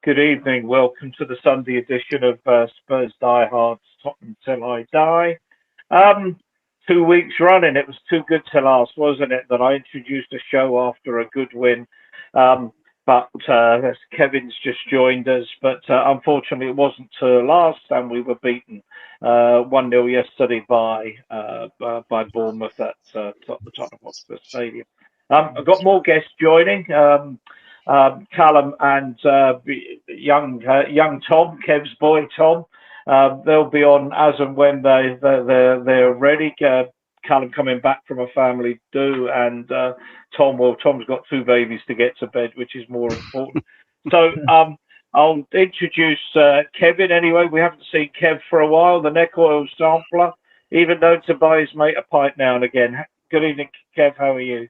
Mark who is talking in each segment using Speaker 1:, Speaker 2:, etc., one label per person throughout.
Speaker 1: Good evening. Welcome to the Sunday edition of Spurs Diehards Tottenham Till I Die. Um, 2 weeks running. It was too good to last, wasn't it? That I introduced a show after a good win. Um, but Kevin's just joined us. But unfortunately, it wasn't to last, and we were beaten 1-0 yesterday by Bournemouth at the Tottenham Hotspur Stadium. I've got more guests joining. Callum and young Tom, Kev's boy Tom. They'll be on as and when they're ready. Callum coming back from a family do, and Tom's got two babies to get to bed, which is more important. So I'll introduce Kevin anyway. We haven't seen Kev for a while. The neck oil sampler, even known to buy his mate a pint now and again. Good evening, Kev. How are you?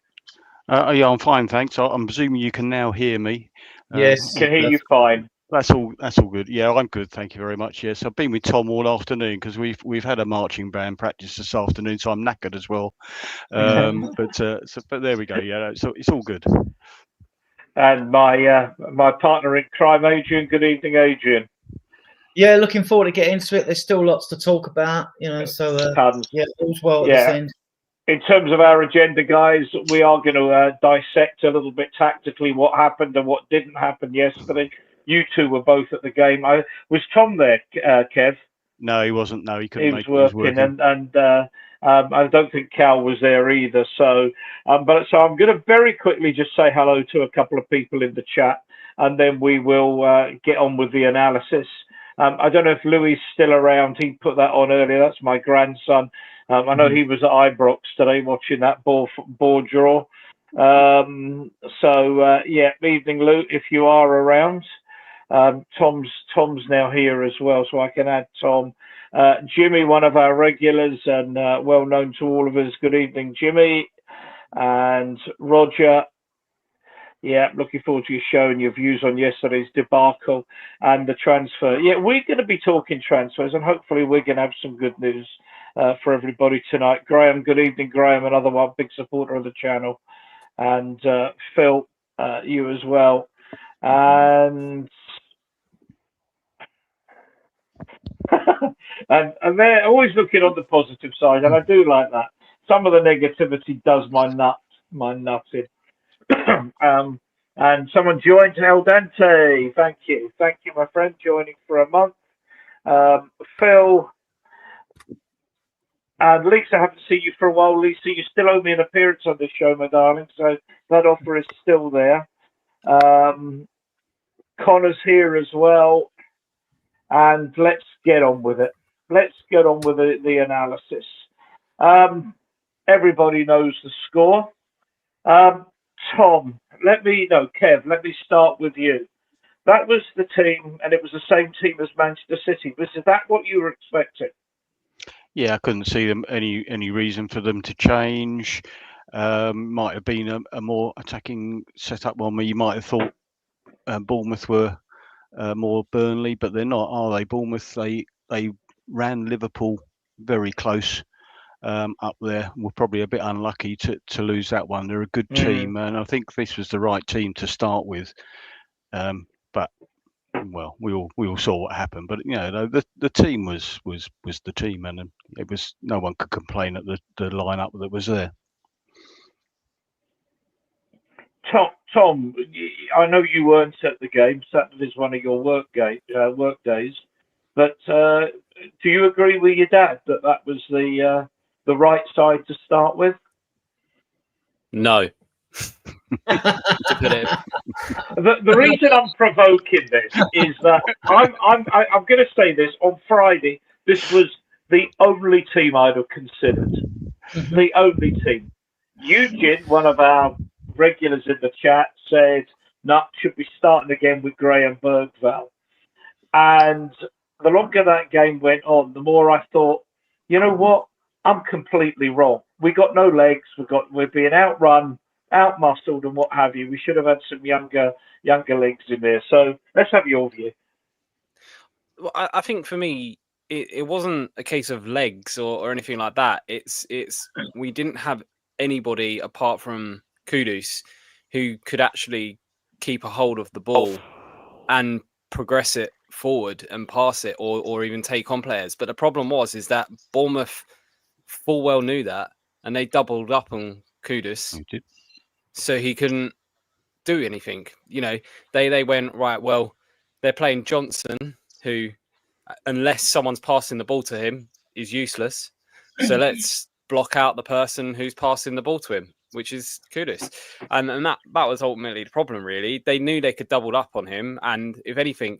Speaker 2: Yeah, I'm fine, thanks. I'm presuming you can now hear me.
Speaker 3: Yes.
Speaker 1: Can hear you fine.
Speaker 2: That's all. That's all good. Yeah, I'm good. Thank you very much. Yes, I've been with Tom all afternoon because we've had a marching band practice this afternoon, so I'm knackered as well. But there we go. Yeah, so it's all good.
Speaker 1: And my partner in crime, Adrian. Good evening, Adrian.
Speaker 3: Yeah, looking forward to getting into it. There's still lots to talk about, so yeah, all's well at this end.
Speaker 1: In terms of our agenda, guys, we are going to dissect a little bit tactically what happened and what didn't happen yesterday. You two were both at the game. Was Tom there, Kev?
Speaker 2: No, he wasn't. No, he couldn't make it.
Speaker 1: He was working. And I don't think Cal was there either. So I'm going to very quickly just say hello to a couple of people in the chat, and then we will get on with the analysis. I don't know if Louis is still around. He put that on earlier. That's my grandson. I know he was at Ibrox today watching that board draw. Evening, Lou, if you are around. Tom's now here as well, so I can add Tom. Jimmy, one of our regulars and well known to all of us. Good evening, Jimmy. And Roger. Yeah, looking forward to your show and your views on yesterday's debacle and the transfer. Yeah, we're going to be talking transfers, and hopefully we're going to have some good news for everybody tonight. Graham, good evening, Graham, another one, big supporter of the channel. And Phil, you as well. And and they're always looking on the positive side, and I do like that. Some of the negativity does my nuts in. And someone joined El Dante. Thank you, my friend, joining for a month. Phil and Lisa, I haven't seen you for a while. Lisa, you still owe me an appearance on this show, my darling. So that offer is still there. Connor's here as well, and let's get on with it. Let's get on with the analysis. Everybody knows the score. Tom, Kev, let me start with you. That was the team, and it was the same team as Manchester City. Was that what you were expecting?
Speaker 2: Yeah, I couldn't see them any reason for them to change. Might have been a more attacking setup one where you might have thought Bournemouth were more Burnley, but they're not, are they? Bournemouth, they ran Liverpool very close. Up there, were probably a bit unlucky to lose that one. They're a good team, and I think this was the right team to start with. But well, we all saw what happened. But the team was the team, and it was, no one could complain at the lineup that was there.
Speaker 1: Tom, I know you weren't at the game. Saturday is one of your work days. But do you agree with your dad that was the right side to start with?
Speaker 4: No.
Speaker 1: The reason I'm provoking this is that I'm going to say this on Friday. This was the only team I'd have considered. The only team. Eugene, one of our regulars in the chat, said, "No, should be starting again with Graham Bergvall." And the longer that game went on, the more I thought, you know what? I'm completely wrong. We got no legs. We're being outrun, out-muscled, and what have you. We should have had some younger legs in there. So let's have your view.
Speaker 4: Well, I think for me, it wasn't a case of legs or anything like that. It's we didn't have anybody apart from Kudus who could actually keep a hold of the ball and progress it forward and pass it, or even take on players. But the problem is that Bournemouth full well knew that, and they doubled up on Kudus, so he couldn't do anything. You know, they went, right, well, they're playing Johnson, who, unless someone's passing the ball to him, is useless. So let's block out the person who's passing the ball to him, which is Kudus. And that was ultimately the problem, really. They knew they could double up on him. And if anything,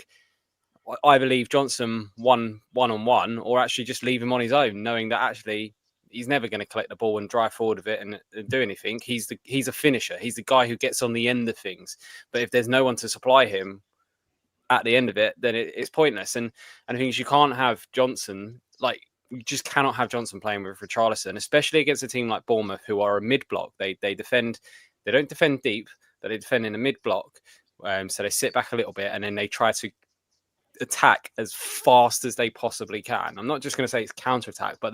Speaker 4: either leave Johnson one-on-one or actually just leave him on his own, knowing that actually he's never going to collect the ball and drive forward with it and do anything. He's a finisher. He's the guy who gets on the end of things. But if there's no one to supply him at the end of it, then it's pointless. And I think you can't have Johnson, like, you just cannot have Johnson playing with Richarlison, especially against a team like Bournemouth, who are a mid-block. They defend, they don't defend deep, but they defend in a mid-block. So they sit back a little bit and then they try to attack as fast as they possibly can. I'm not just going to say it's counter-attack, but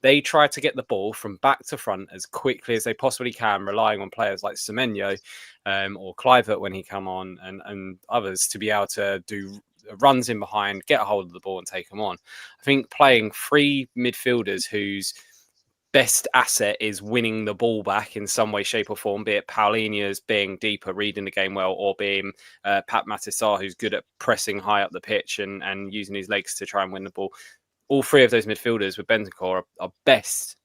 Speaker 4: they try to get the ball from back to front as quickly as they possibly can, relying on players like Semenyo or Kluivert when he come on, and others to be able to do runs in behind, get a hold of the ball and take them on. I think playing three midfielders whose best asset is winning the ball back in some way, shape or form, be it Paulinho's being deeper, reading the game well, or being Pat Matissar, who's good at pressing high up the pitch and using his legs to try and win the ball. All three of those midfielders with Bentancur are best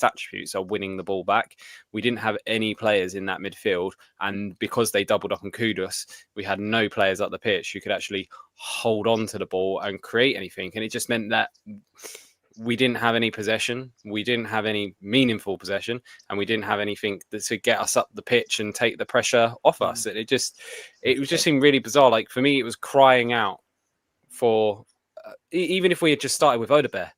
Speaker 4: attributes are winning the ball back. We didn't have any players in that midfield, and because they doubled up on Kudus, we had no players up the pitch who could actually hold on to the ball and create anything. And it just meant that we didn't have any possession, we didn't have any meaningful possession, and we didn't have anything to get us up the pitch and take the pressure off us. It just seemed really bizarre. Like, for me, it was crying out for even if we had just started with Odebear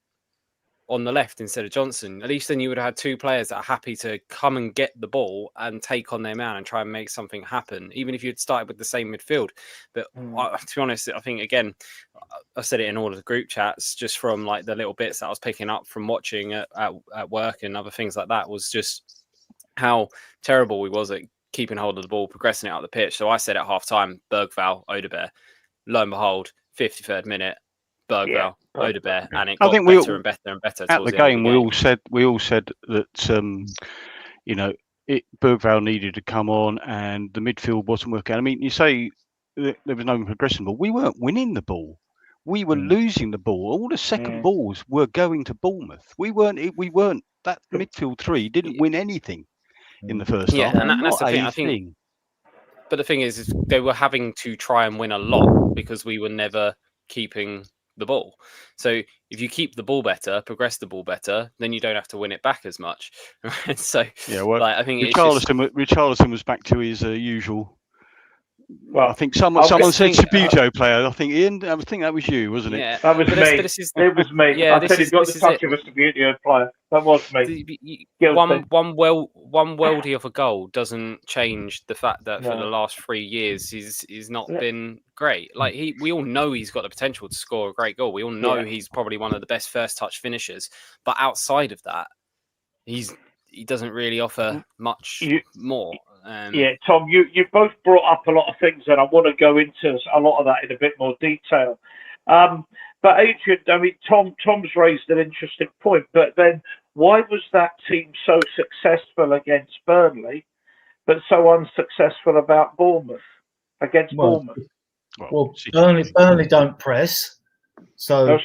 Speaker 4: on the left instead of Johnson, at least then you would have had two players that are happy to come and get the ball and take on their man and try and make something happen, even if you'd started with the same midfield. But to be honest, I think, again, I said it in all of the group chats, just from like the little bits that I was picking up from watching at work and other things like that, was just how terrible we was at keeping hold of the ball, progressing it out the pitch. So I said at half time, Bergvall, Odebear. Lo and behold, 53rd minute, Bergvall, Odebear, and it got better and better and better.
Speaker 2: At the game, we all said that you know, Bergvall needed to come on, and the midfield wasn't working. I mean, you say there was no progression, but we weren't winning the ball. We were losing the ball. All the second balls were going to Bournemouth. We weren't. That midfield three didn't win anything in the first half.
Speaker 4: And that's the thing. I think. But the thing is they were having to try and win a lot because we were never keeping the ball. So if you keep the ball better, progress the ball better, then you don't have to win it back as much. Right? So
Speaker 2: yeah, well,
Speaker 4: like, I think
Speaker 2: Richarlison was back to his usual. Well, I think someone said Sabuto player. I think Ian. I think that was you, wasn't it?
Speaker 4: Yeah,
Speaker 1: that was me. It was me. Yeah, I said he's got the touch of a Sabuto player. That was me.
Speaker 4: One worldie of a goal doesn't change the fact that for the last 3 years he's not been great. Like, we all know he's got the potential to score a great goal. We all know he's probably one of the best first touch finishers. But outside of that, he doesn't really offer much more.
Speaker 1: Tom, you both brought up a lot of things, and I want to go into a lot of that in a bit more detail. But Adrian, I mean, Tom's raised an interesting point. But then, why was that team so successful against Burnley, but so unsuccessful about Bournemouth against Bournemouth?
Speaker 3: Well, Burnley don't press. So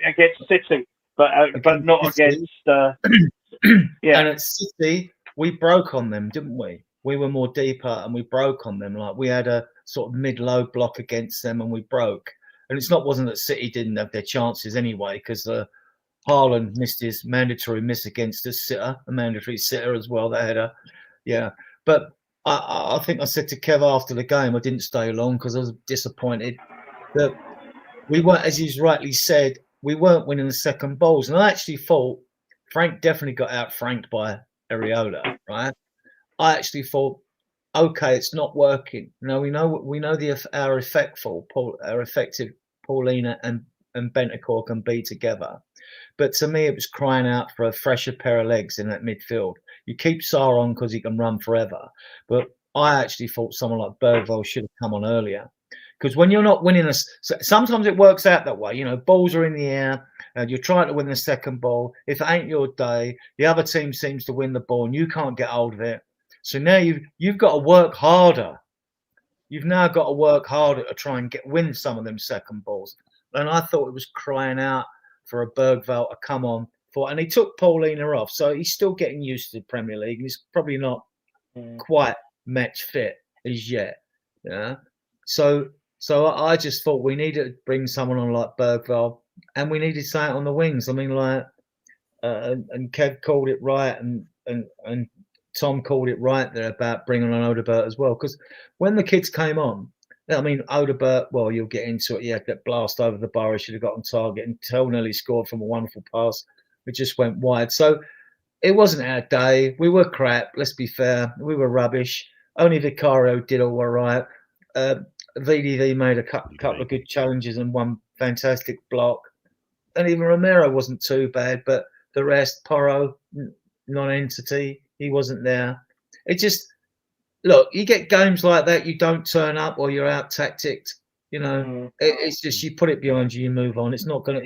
Speaker 1: against City, but not against.
Speaker 3: And at City, we broke on them, didn't we? We were more deeper and we broke on them. Like, we had a sort of mid-low block against them and we broke. And wasn't that City didn't have their chances anyway, because Haaland missed his mandatory miss against a mandatory sitter as well, that header. Yeah. But I think I said to Kev after the game, I didn't stay long because I was disappointed that we weren't, as he's rightly said, we weren't winning the second balls. And I actually thought Frank definitely got out-franked by Areola, right? I actually thought, okay, it's not working. Now we know our effective Paulina and Bentancur can be together. But to me, it was crying out for a fresher pair of legs in that midfield. You keep Sarr on because he can run forever. But I actually thought someone like Bergvall should have come on earlier. Because when you're not winning sometimes it works out that way. You know, balls are in the air and you're trying to win the second ball. If it ain't your day, the other team seems to win the ball and you can't get hold of it. So now you've got to work harder. You've now got to work harder to try and win some of them second balls. And I thought it was crying out for a Bergvall to come on for, and he took Paulina off, so he's still getting used to the Premier League. He's probably not quite match fit as yet. Yeah. So I just thought we needed to bring someone on like Bergvall, and we needed something on the wings. I mean, like, and Kev called it right, and Tom called it right there about bringing on Odobert as well. Because when the kids came on, I mean, Odobert, well, you'll get into it. Yeah, that blast over the bar, he should have got on target, and Tell nearly scored from a wonderful pass. It just went wide. So it wasn't our day. We were crap. Let's be fair. We were rubbish. Only Vicario did all right. VDV made a couple of good challenges and one fantastic block. And even Romero wasn't too bad, but the rest, Porro, non-entity, he wasn't there. It just, look, you get games like that, you don't turn up or you're out tacticked. You know, it's just you put it behind you, you move on. It's not gonna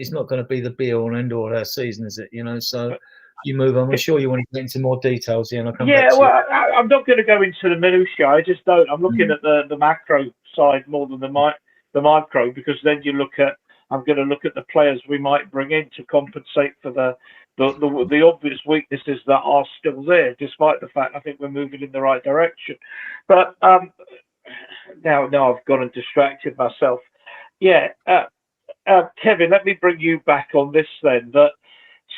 Speaker 3: be the be all and end all of our season, is it? You know, so you move on. I'm sure you want to get into more details, and I'll come back to
Speaker 1: well, I'm not going to go into the minutiae. I just don't. I'm looking at the macro side more than the micro, because then I'm going to look at the players we might bring in to compensate for the obvious weaknesses that are still there, despite the fact I think we're moving in the right direction. But now I've gone and distracted myself. Yeah, Kevin, let me bring you back on this then. That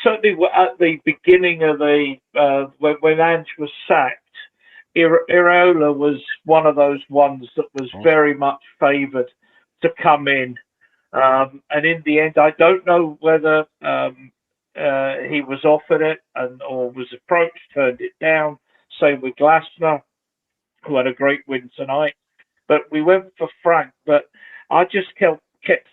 Speaker 1: certainly at the beginning of when Ange was sacked, Iraola was one of those ones that was very much favoured to come in. And in the end, I don't know whether he was offered it or was approached, turned it down. Same with Glasner, who had a great win tonight. But we went for Frank. But I just kept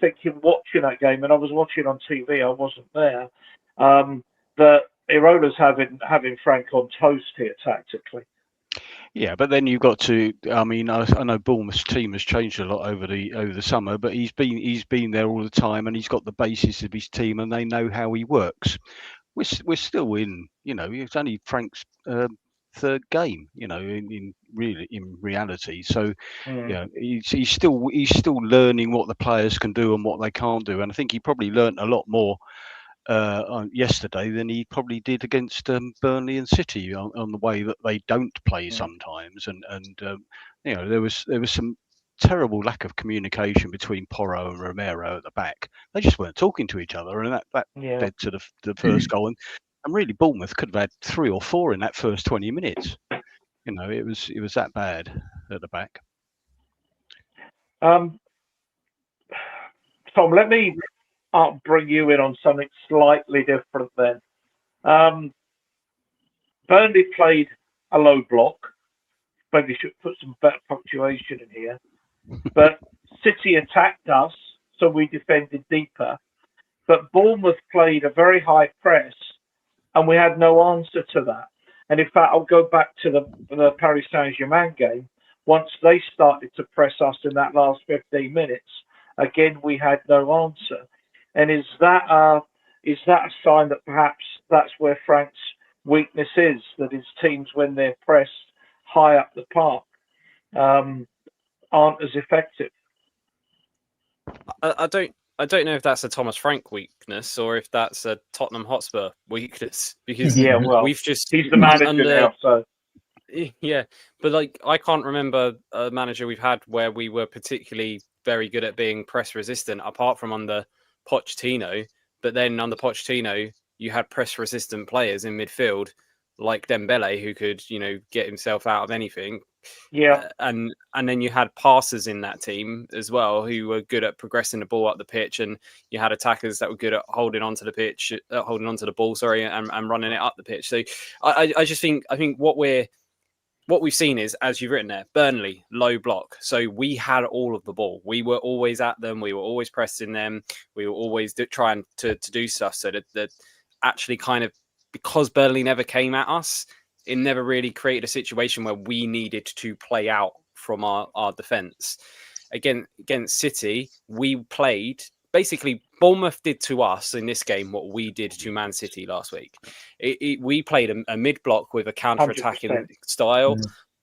Speaker 1: thinking, watching that game, and I was watching on TV, I wasn't there, that Irola's having Frank on toast here tactically.
Speaker 2: Yeah, but then you've got to. I mean, I know Bournemouth's team has changed a lot over the summer, but he's been there all the time, and he's got the basis of his team, and they know how he works. We're still in. You know, it's only Frank's third game. You know, in reality. So, yeah, he's still learning what the players can do and what they can't do, and I think he probably learnt a lot more yesterday than he probably did against Burnley and City on the way that they don't play sometimes, and you know, there was some terrible lack of communication between Porro and Romero at the back. They just weren't talking to each other, and that led to the first goal. And really, Bournemouth could have had 3 or 4 in that first 20 minutes. You know, it was that bad at the back.
Speaker 1: Tom, let me I'll bring you in on something slightly different then. Burnley played a low block. Maybe should put some better punctuation in here. But City attacked us, so we defended deeper. But Bournemouth played a very high press, and we had no answer to that. And in fact, I'll go back to the Paris Saint-Germain game. Once they started to press us in that last 15 minutes, again, we had no answer. And is that a sign that perhaps that's where Frank's weakness is, that his teams, when they're pressed high up the park, aren't as effective?
Speaker 4: I don't know if that's a Thomas Frank weakness or if that's a Tottenham Hotspur weakness, because
Speaker 1: he's the manager now, so.
Speaker 4: Yeah, but like I can't remember a manager we've had where we were particularly very good at being press resistant, apart from under Pochettino. But then under Pochettino, you had press resistant players in midfield like Dembele, who could, you know, get himself out of anything.
Speaker 1: Yeah,
Speaker 4: and then you had passers in that team as well who were good at progressing the ball up the pitch, and you had attackers that were good at holding onto the ball, and running it up the pitch. So I think what we've seen is, as you've written there, Burnley, low block. So we had all of the ball. We were always at them. We were always pressing them. We were always trying to do stuff. So that actually kind of, because Burnley never came at us, it never really created a situation where we needed to play out from our defence. against City, we played basically. Bournemouth did to us in this game what we did to Man City last week. We played a mid block with a counter-attacking style.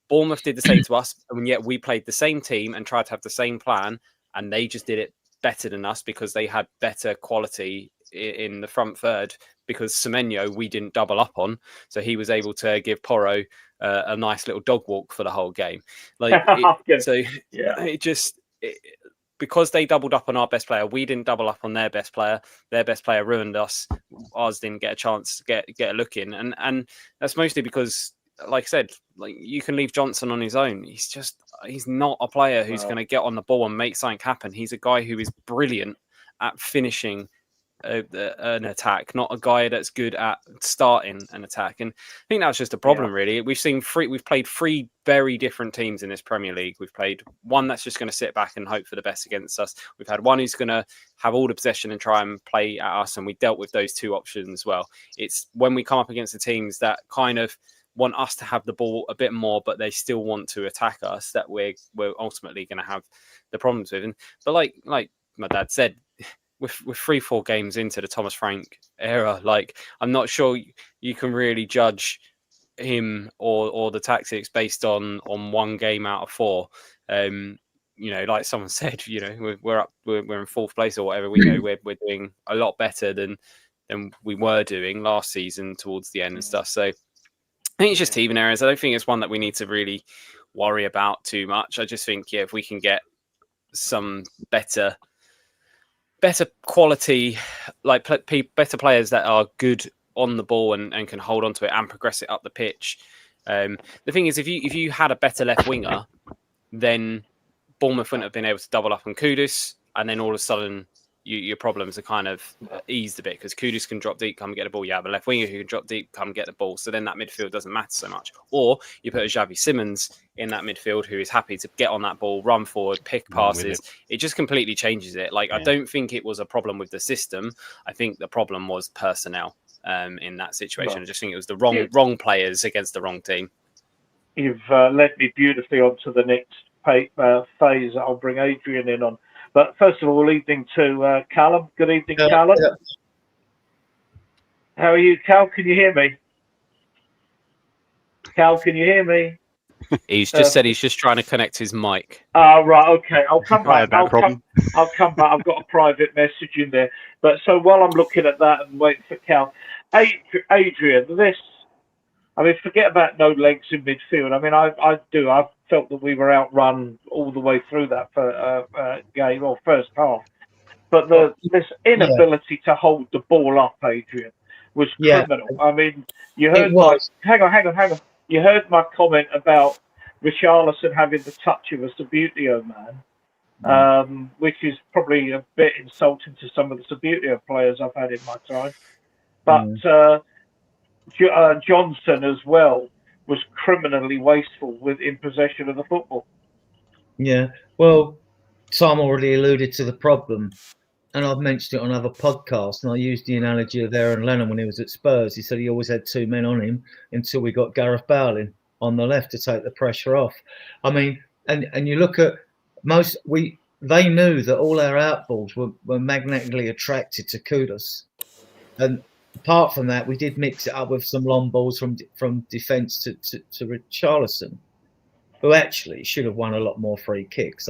Speaker 4: Bournemouth did the same to us, and yet we played the same team and tried to have the same plan, and they just did it better than us because they had better quality in the front third. Because Semenyo we didn't double up on, so he was able to give Porro a nice little dog walk for the whole game. Because they doubled up on our best player, we didn't double up on their best player. Their best player ruined us. Ours didn't get a chance to get a look in, and that's mostly because, like I said, you can leave Johnson on his own. He's not a player who's going to get on the ball and make something happen. He's a guy who is brilliant at finishing an attack, not a guy that's good at starting an attack. And I think that's just a problem, really. We've played three very different teams in this Premier League. We've played one that's just going to sit back and hope for the best against us. We've had one who's going to have all the possession and try and play at us, and we dealt with those two options as well. It's when we come up against the teams that kind of want us to have the ball a bit more, but they still want to attack us, that we're ultimately going to have the problems with. But like my dad said, with 3-4 games into the Thomas Frank era, I'm not sure you can really judge him or the tactics based on one game out of 4. Like someone said, we're in 4th place or whatever. We know we're doing a lot better than we were doing last season towards the end and stuff. So I think it's just teething areas. I don't think it's one that we need to really worry about too much. I just think, if we can get some better quality, better players that are good on the ball and can hold on to it and progress it up the pitch. The thing is, if you had a better left winger, then Bournemouth wouldn't have been able to double up on Kudus, and then all of a sudden your problems are kind of eased a bit because Kudus can drop deep, come get the ball. You have a left winger who can drop deep, come get the ball. So then that midfield doesn't matter so much. Or you put a Xavi Simons in that midfield who is happy to get on that ball, run forward, pick passes. It just completely changes it. I don't think it was a problem with the system. I think the problem was personnel in that situation. I just think it was the wrong players against the wrong team.
Speaker 1: You've led me beautifully on to the next phase. I'll bring Adrian in on. But first of all, evening to Callum. Good evening, Callum. Yeah. How are you, Cal? Can you hear me? Cal, can you hear me?
Speaker 4: He's just said he's just trying to connect his mic.
Speaker 1: Oh, right. Okay. I'll come back. I'll come back. I've got a private message in there. But so while I'm looking at that and waiting for Cal, Adrian, forget about no legs in midfield. I felt that we were outrun all the way through that game or first half. But this inability to hold the ball up, Adrian, was criminal. You heard hang on. You heard my comment about Richarlison having the touch of a Subbuteo man, which is probably a bit insulting to some of the Subbuteo players I've had in my time. But Johnson as well was criminally wasteful in possession of the football.
Speaker 3: Yeah, well, Tom already alluded to the problem, and I've mentioned it on other podcasts, and I used the analogy of Aaron Lennon when he was at Spurs. He said he always had 2 men on him until we got Gareth Bale in on the left to take the pressure off. And you look at they knew that all our outballs were magnetically attracted to Kudus. And apart from that, we did mix it up with some long balls from defence to Richarlison, who actually should have won a lot more free kicks.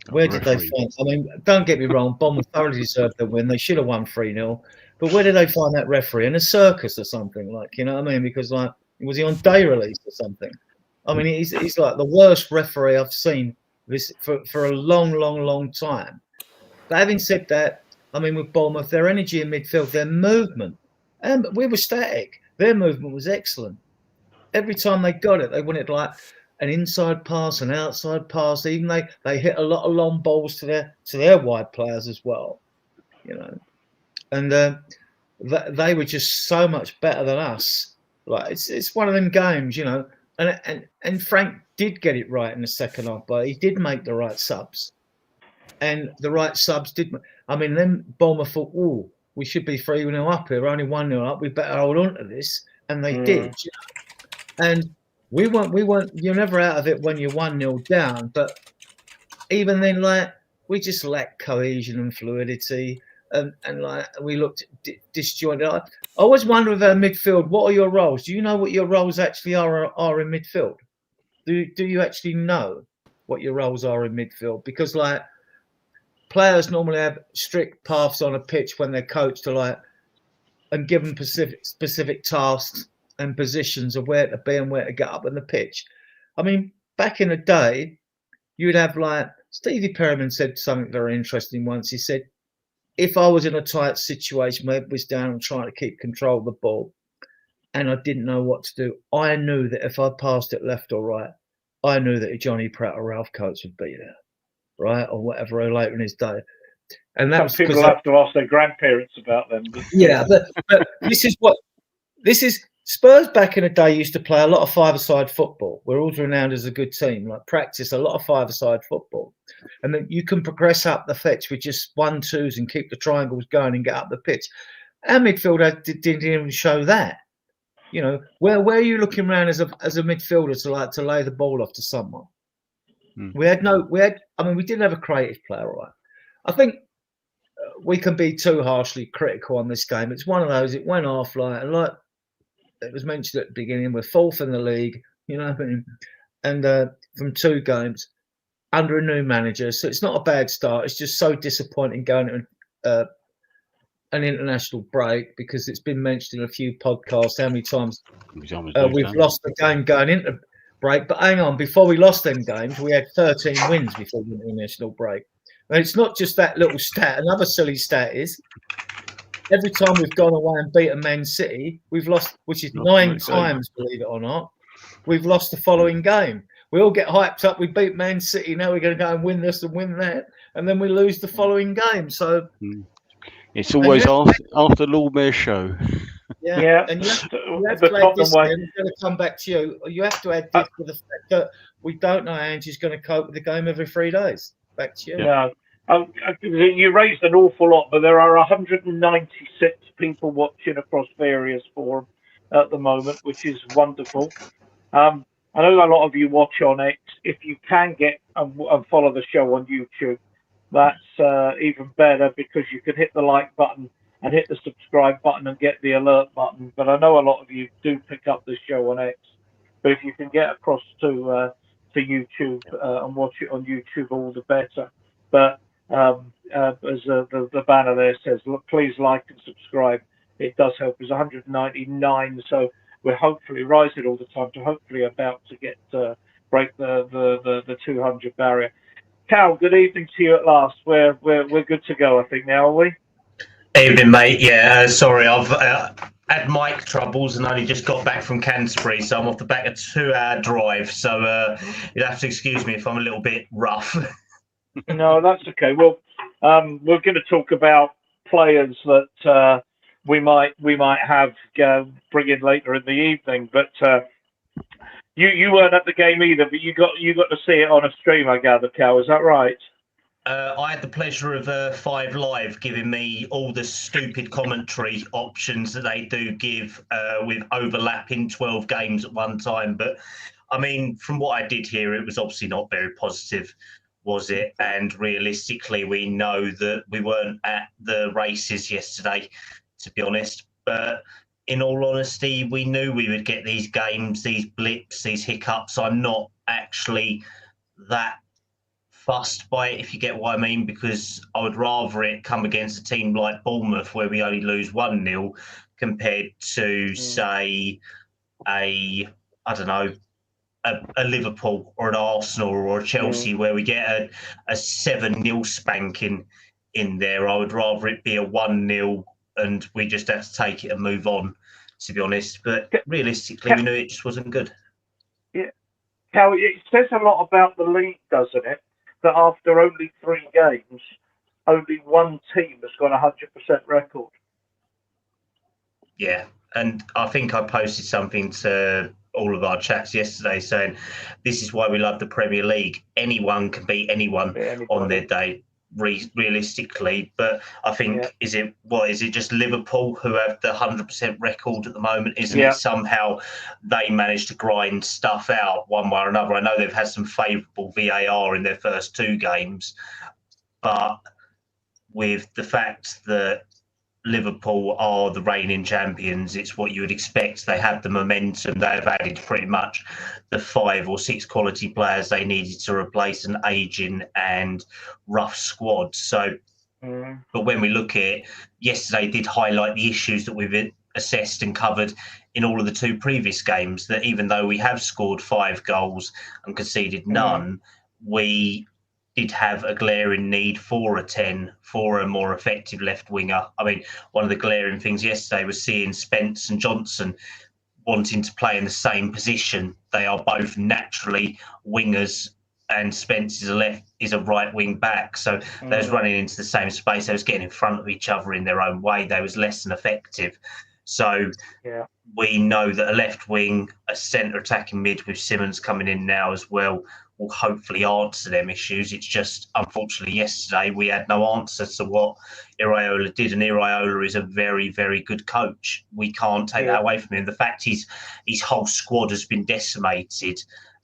Speaker 3: Where did they find? Don't get me wrong, Bournemouth thoroughly deserved the win. They should have won 3-0. But where did they find that referee? In a circus or something? Because was he on day release or something? He's like the worst referee I've seen for a long time. But having said that, with Bournemouth, their energy in midfield, their movement, and we were static. Their movement was excellent. Every time they got it, they wanted like an inside pass, an outside pass. Even they hit a lot of long balls to their wide players as well, And they were just so much better than us. It's one of them games, And Frank did get it right in the second half, but he did make the right subs. And the right subs did. Then Bournemouth thought, we should be 3-0 up here. We're only 1-0 up. We better hold on to this. And they did. And we weren't. You're never out of it when you're 1-0 down. But even then, like, we just lack cohesion and fluidity, and like we looked disjointed. I always wonder with our midfield, what are your roles? Do you know what your roles actually are in midfield? Do you actually know what your roles are in midfield? Because like players normally have strict paths on a pitch when they're coached to like and given specific tasks and positions of where to be and where to get up on the pitch. I mean, back in the day, you'd have like Stevie Perryman said something very interesting once. He said, if I was in a tight situation where it was down and trying to keep control of the ball and I didn't know what to do, I knew that if I passed it left or right, I knew that Johnny Pratt or Ralph Coates would be there, right? Or whatever later in his day. And that
Speaker 1: some people have to ask their grandparents about them.
Speaker 3: Yeah, but this is Spurs back in the day used to play a lot of five-a-side football. We're always renowned as a good team, like practice a lot of five-a-side football. And then you can progress up the pitch with just 1-2s and keep the triangles going and get up the pitch. Our midfielder didn't even show that. You know, where are you looking around as a midfielder to lay the ball off to someone? We didn't have a creative player, right? I think we can be too harshly critical on this game. It's one of those, it went off like it was mentioned at the beginning, we're fourth in the league, you know what I mean? And from 2 games under a new manager. So it's not a bad start. It's just so disappointing going to an international break, because it's been mentioned in a few podcasts how many times we've lost the game going into break. But hang on, before we lost them games, we had 13 wins before the international break. And it's not just that little stat. Another silly stat is every time we've gone away and beaten Man City, we've lost, which is 9 times, believe it or not. We've lost the following game. We all get hyped up. We beat Man City. Now we're going to go and win this and win that. And then we lose the following game. So
Speaker 2: it's always after Lord Mayor's show.
Speaker 3: Yeah. And you have to add this, I'm going to come back to you. You have to add this to the fact that we don't know how Angie's going to cope with the game every 3 days. Back to you.
Speaker 1: Yeah. You raised an awful lot, but there are 196 people watching across various forums at the moment, which is wonderful. I know a lot of you watch on X. If you can get and follow the show on YouTube, that's even better, because you can hit the like button and hit the subscribe button and get the alert button. But I know a lot of you do pick up the show on X. But if you can get across to YouTube and watch it on YouTube, all the better. But as the banner there says, look, please like and subscribe. It does help. It's 199, so we're hopefully rising all the time to hopefully about to get break the 200 barrier. Cal, good evening to you at last. We're good to go, I think, now, are we?
Speaker 5: Evening, mate. Yeah, sorry, I've had mic troubles and only just got back from Canterbury, so I'm off the back of a 2-hour drive. So you'll have to excuse me if I'm a little bit rough.
Speaker 1: No, that's okay. Well, we're going to talk about players that we might have bring in later in the evening. But you weren't at the game either, but you got to see it on a stream, I gather, Cal. Is that right?
Speaker 5: I had the pleasure of 5 Live giving me all the stupid commentary options that they do give with overlapping 12 games at one time. But I mean, from what I did hear, it was obviously not very positive, was it? And realistically, we know that we weren't at the races yesterday, to be honest. But in all honesty, we knew we would get these games, these blips, these hiccups. I'm not actually that fussed by it, if you get what I mean, because I would rather it come against a team like Bournemouth, where we only lose 1-0, compared to, say, a Liverpool or an Arsenal or a Chelsea, where we get a 7-0 spanking in there. I would rather it be a 1-0 and we just have to take it and move on, to be honest. But realistically, we knew it just wasn't good.
Speaker 1: Yeah. Cal, it says a lot about the league, doesn't it? That after only 3 games, only one team has got a 100% record.
Speaker 5: Yeah, and I think I posted something to all of our chats yesterday saying this is why we love the Premier League. Anyone can beat anyone on their day. realistically. But I think is it just Liverpool who have the 100% record at the moment? Isn't it somehow they managed to grind stuff out one way or another? I know they've had some favourable VAR in their first 2 games, but with the fact that Liverpool are the reigning champions, it's what you would expect. They have the momentum. They have added pretty much the 5 or 6 quality players they needed to replace an ageing and rough squad. So, but when we look at it, yesterday did highlight the issues that we've assessed and covered in all of the 2 previous games, that even though we have scored 5 goals and conceded none, we did have a glaring need for a 10, for a more effective left winger. I mean, one of the glaring things yesterday was seeing Spence and Johnson wanting to play in the same position. They are both naturally wingers, and Spence is a right wing back. So they was running into the same space. They was getting in front of each other in their own way. They was less than effective. So we know that a left wing, a centre attacking mid with Simmons coming in now as well, will hopefully answer them issues. It's just, unfortunately, yesterday we had no answer to what Iraola did, and Iraola is a very, very good coach. We can't take that away from him. The fact his whole squad has been decimated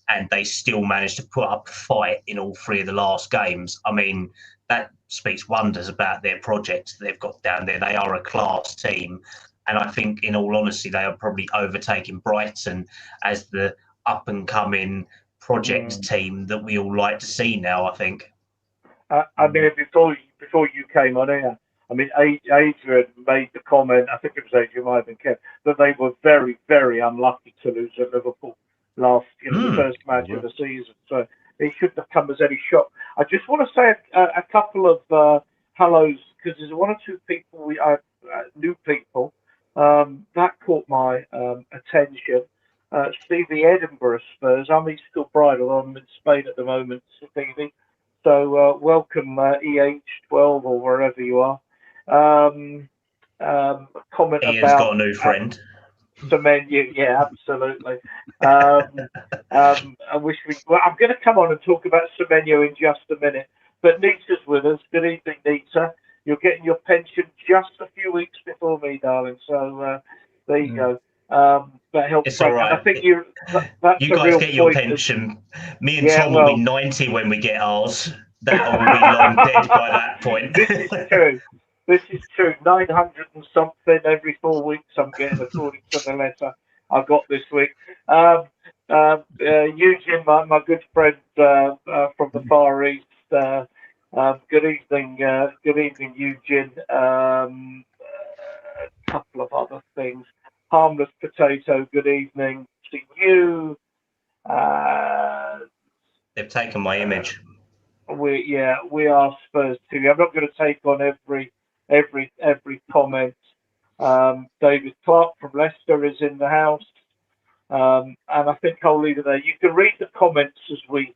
Speaker 5: and they still managed to put up a fight in all 3 of the last games, I mean, that speaks wonders about their project that they've got down there. They are a class team. And I think, in all honesty, they are probably overtaking Brighton as the up-and-coming project team that we all like to see now, I think.
Speaker 1: I mean, before you came on here, I mean, Adrian made the comment, I think it was Adrian, might have been Kev, that they were very, very unlucky to lose at Liverpool last, the first match of the season. So it shouldn't have come as any shock. I just want to say a couple of hellos, because there's 1 or 2 people, new people, that caught my attention. Stevie Edinburgh Spurs. I'm East Kilbride, although I'm in Spain at the moment, Stevie. So welcome, EH12 or wherever you are. Comment
Speaker 5: Ian's
Speaker 1: about
Speaker 5: got a new friend.
Speaker 1: Semenyo, yeah, absolutely. I wish I'm going to come on and talk about Semenyo in just a minute. But Nita's with us. Good evening, Nita. You're getting your pension just a few weeks before me, darling. So there you go. That helps.
Speaker 5: It's all right.
Speaker 1: I think you
Speaker 5: guys get your pension. Me and Tom will be 90 when we get ours. That will be long dead by that point.
Speaker 1: This is true. 900 and something every 4 weeks I'm getting, according to the letter I got this week. Eugene, my good friend from the Far East. Good evening, Eugene. A couple of other things. Harmless Potato, good evening to you.
Speaker 5: They've taken my image.
Speaker 1: We are Spurs too. I'm not going to take on every comment. David Clark from Leicester is in the house, and I think I'll leave it there. You can read the comments as we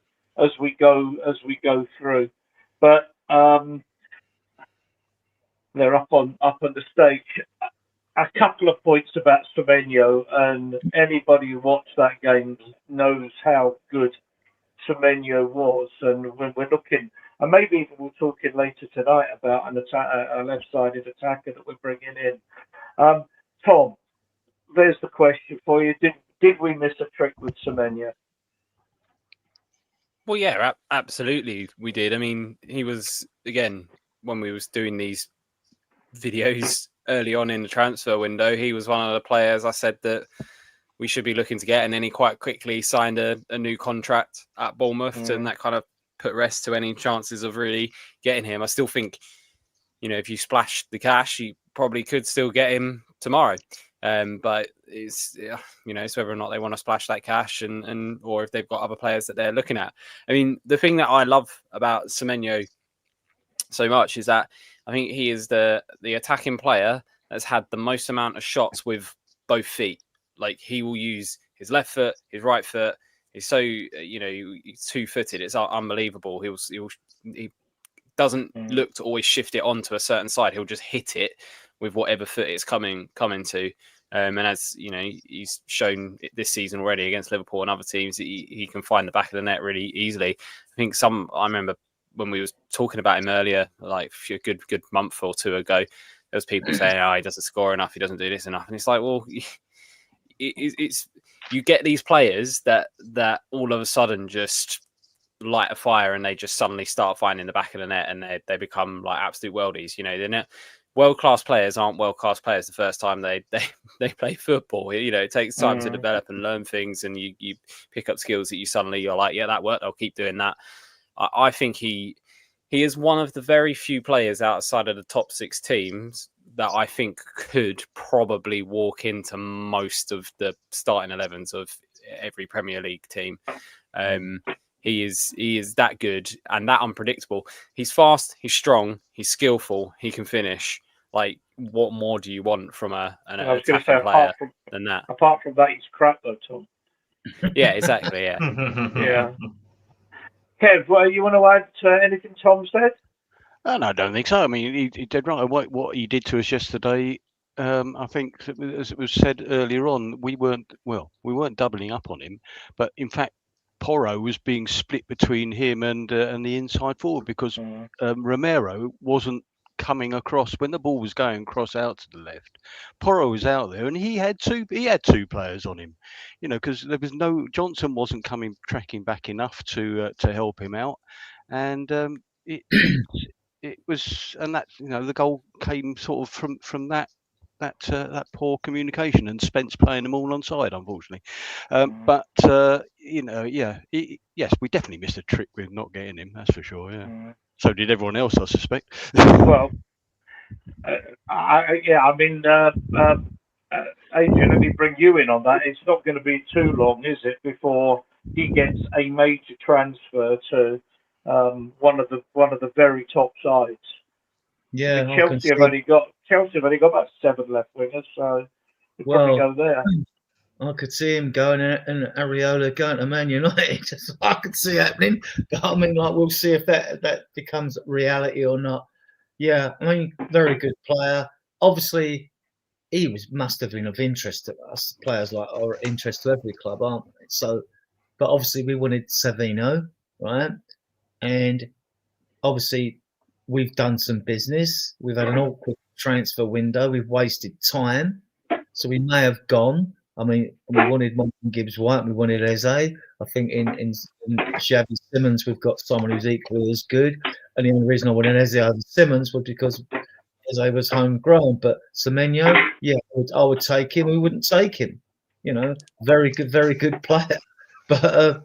Speaker 1: go through, but they're up on the stage. A couple of points about Semenyo, and anybody who watched that game knows how good Semenyo was. And when we're looking, and maybe even we're talking later tonight about a left-sided attacker that we're bringing in. Tom, there's the question for you: Did we miss a trick with Semenyo?
Speaker 4: Well, yeah, absolutely, we did. I mean, he was, again, when we was doing these videos early on in the transfer window, he was one of the players I said that we should be looking to get, and then he quite quickly signed a new contract at Bournemouth, and that kind of put rest to any chances of really getting him. I still think, if you splash the cash, you probably could still get him tomorrow. But it's whether or not they want to splash that cash and or if they've got other players that they're looking at. I mean, the thing that I love about Semenyo so much is that I think he is the attacking player that's had the most amount of shots with both feet. Like, he will use his left foot, his right foot. He's so he's 2-footed. It's unbelievable. He doesn't look to always shift it onto a certain side. He'll just hit it with whatever foot it's coming to. And as he's shown this season already against Liverpool and other teams, he can find the back of the net really easily. I think I remember when we was talking about him earlier, like a good month or two ago, there was people saying, "Oh, he doesn't score enough. He doesn't do this enough." And it's like, well, it's you get these players that all of a sudden just light a fire and they just suddenly start finding the back of the net and they become like absolute worldies. You know, they're not world-class players aren't world-class players the first time they play football. You know, it takes time to develop and learn things, and you pick up skills that you're like, yeah, that worked, I'll keep doing that. I think he is one of the very few players outside of the top 6 teams that I think could probably walk into most of the starting 11s of every Premier League team. He is that good and that unpredictable. He's fast, he's strong, he's skillful, he can finish. Like, what more do you want from an attacking player than that?
Speaker 1: Apart from that, he's crap though, Tom.
Speaker 4: Yeah, exactly. Yeah.
Speaker 1: Yeah. Kev, you want to add anything Tom said?
Speaker 2: No, I don't think so. I mean, he did right. What he did to us yesterday, I think, as it was said earlier on, we weren't doubling up on him, but in fact, Porro was being split between him and the inside forward because Romero wasn't coming across when the ball was going cross out to the left. Porro was out there, and he had two players on him, you know, because there was Johnson wasn't tracking back enough to help him out, and it was, and that, you know, the goal came sort of from that poor communication and Spence playing them all onside, unfortunately. But you know, yes, we definitely missed a trick with not getting him. That's for sure. Yeah. So did everyone else, I suspect.
Speaker 1: Well, I mean, Adrian, let me bring you in on that. It's not going to be too long, is it, before he gets a major transfer to one of the very top sides.
Speaker 3: Yeah,
Speaker 1: I mean, Chelsea have only got about 7 left wingers, so probably go there.
Speaker 3: I could see him going and Areola going to Man United. I could see happening. But I mean, like, we'll see if that becomes reality or not. Yeah, I mean, very good player. Obviously, he must have been of interest to us. Players like are interest to every club, aren't they? So, but obviously we wanted Savinho, right? And obviously we've done some business. We've had an awkward transfer window. We've wasted time. So we may have gone. I mean, we wanted Morgan Gibbs-White. We wanted Eze. I think in Xavi Simons, we've got someone who's equally as good. And the only reason I wanted Eze over Simons was because Eze was homegrown. But Semenyo, yeah, I would take him. We wouldn't take him. You know, very good player. But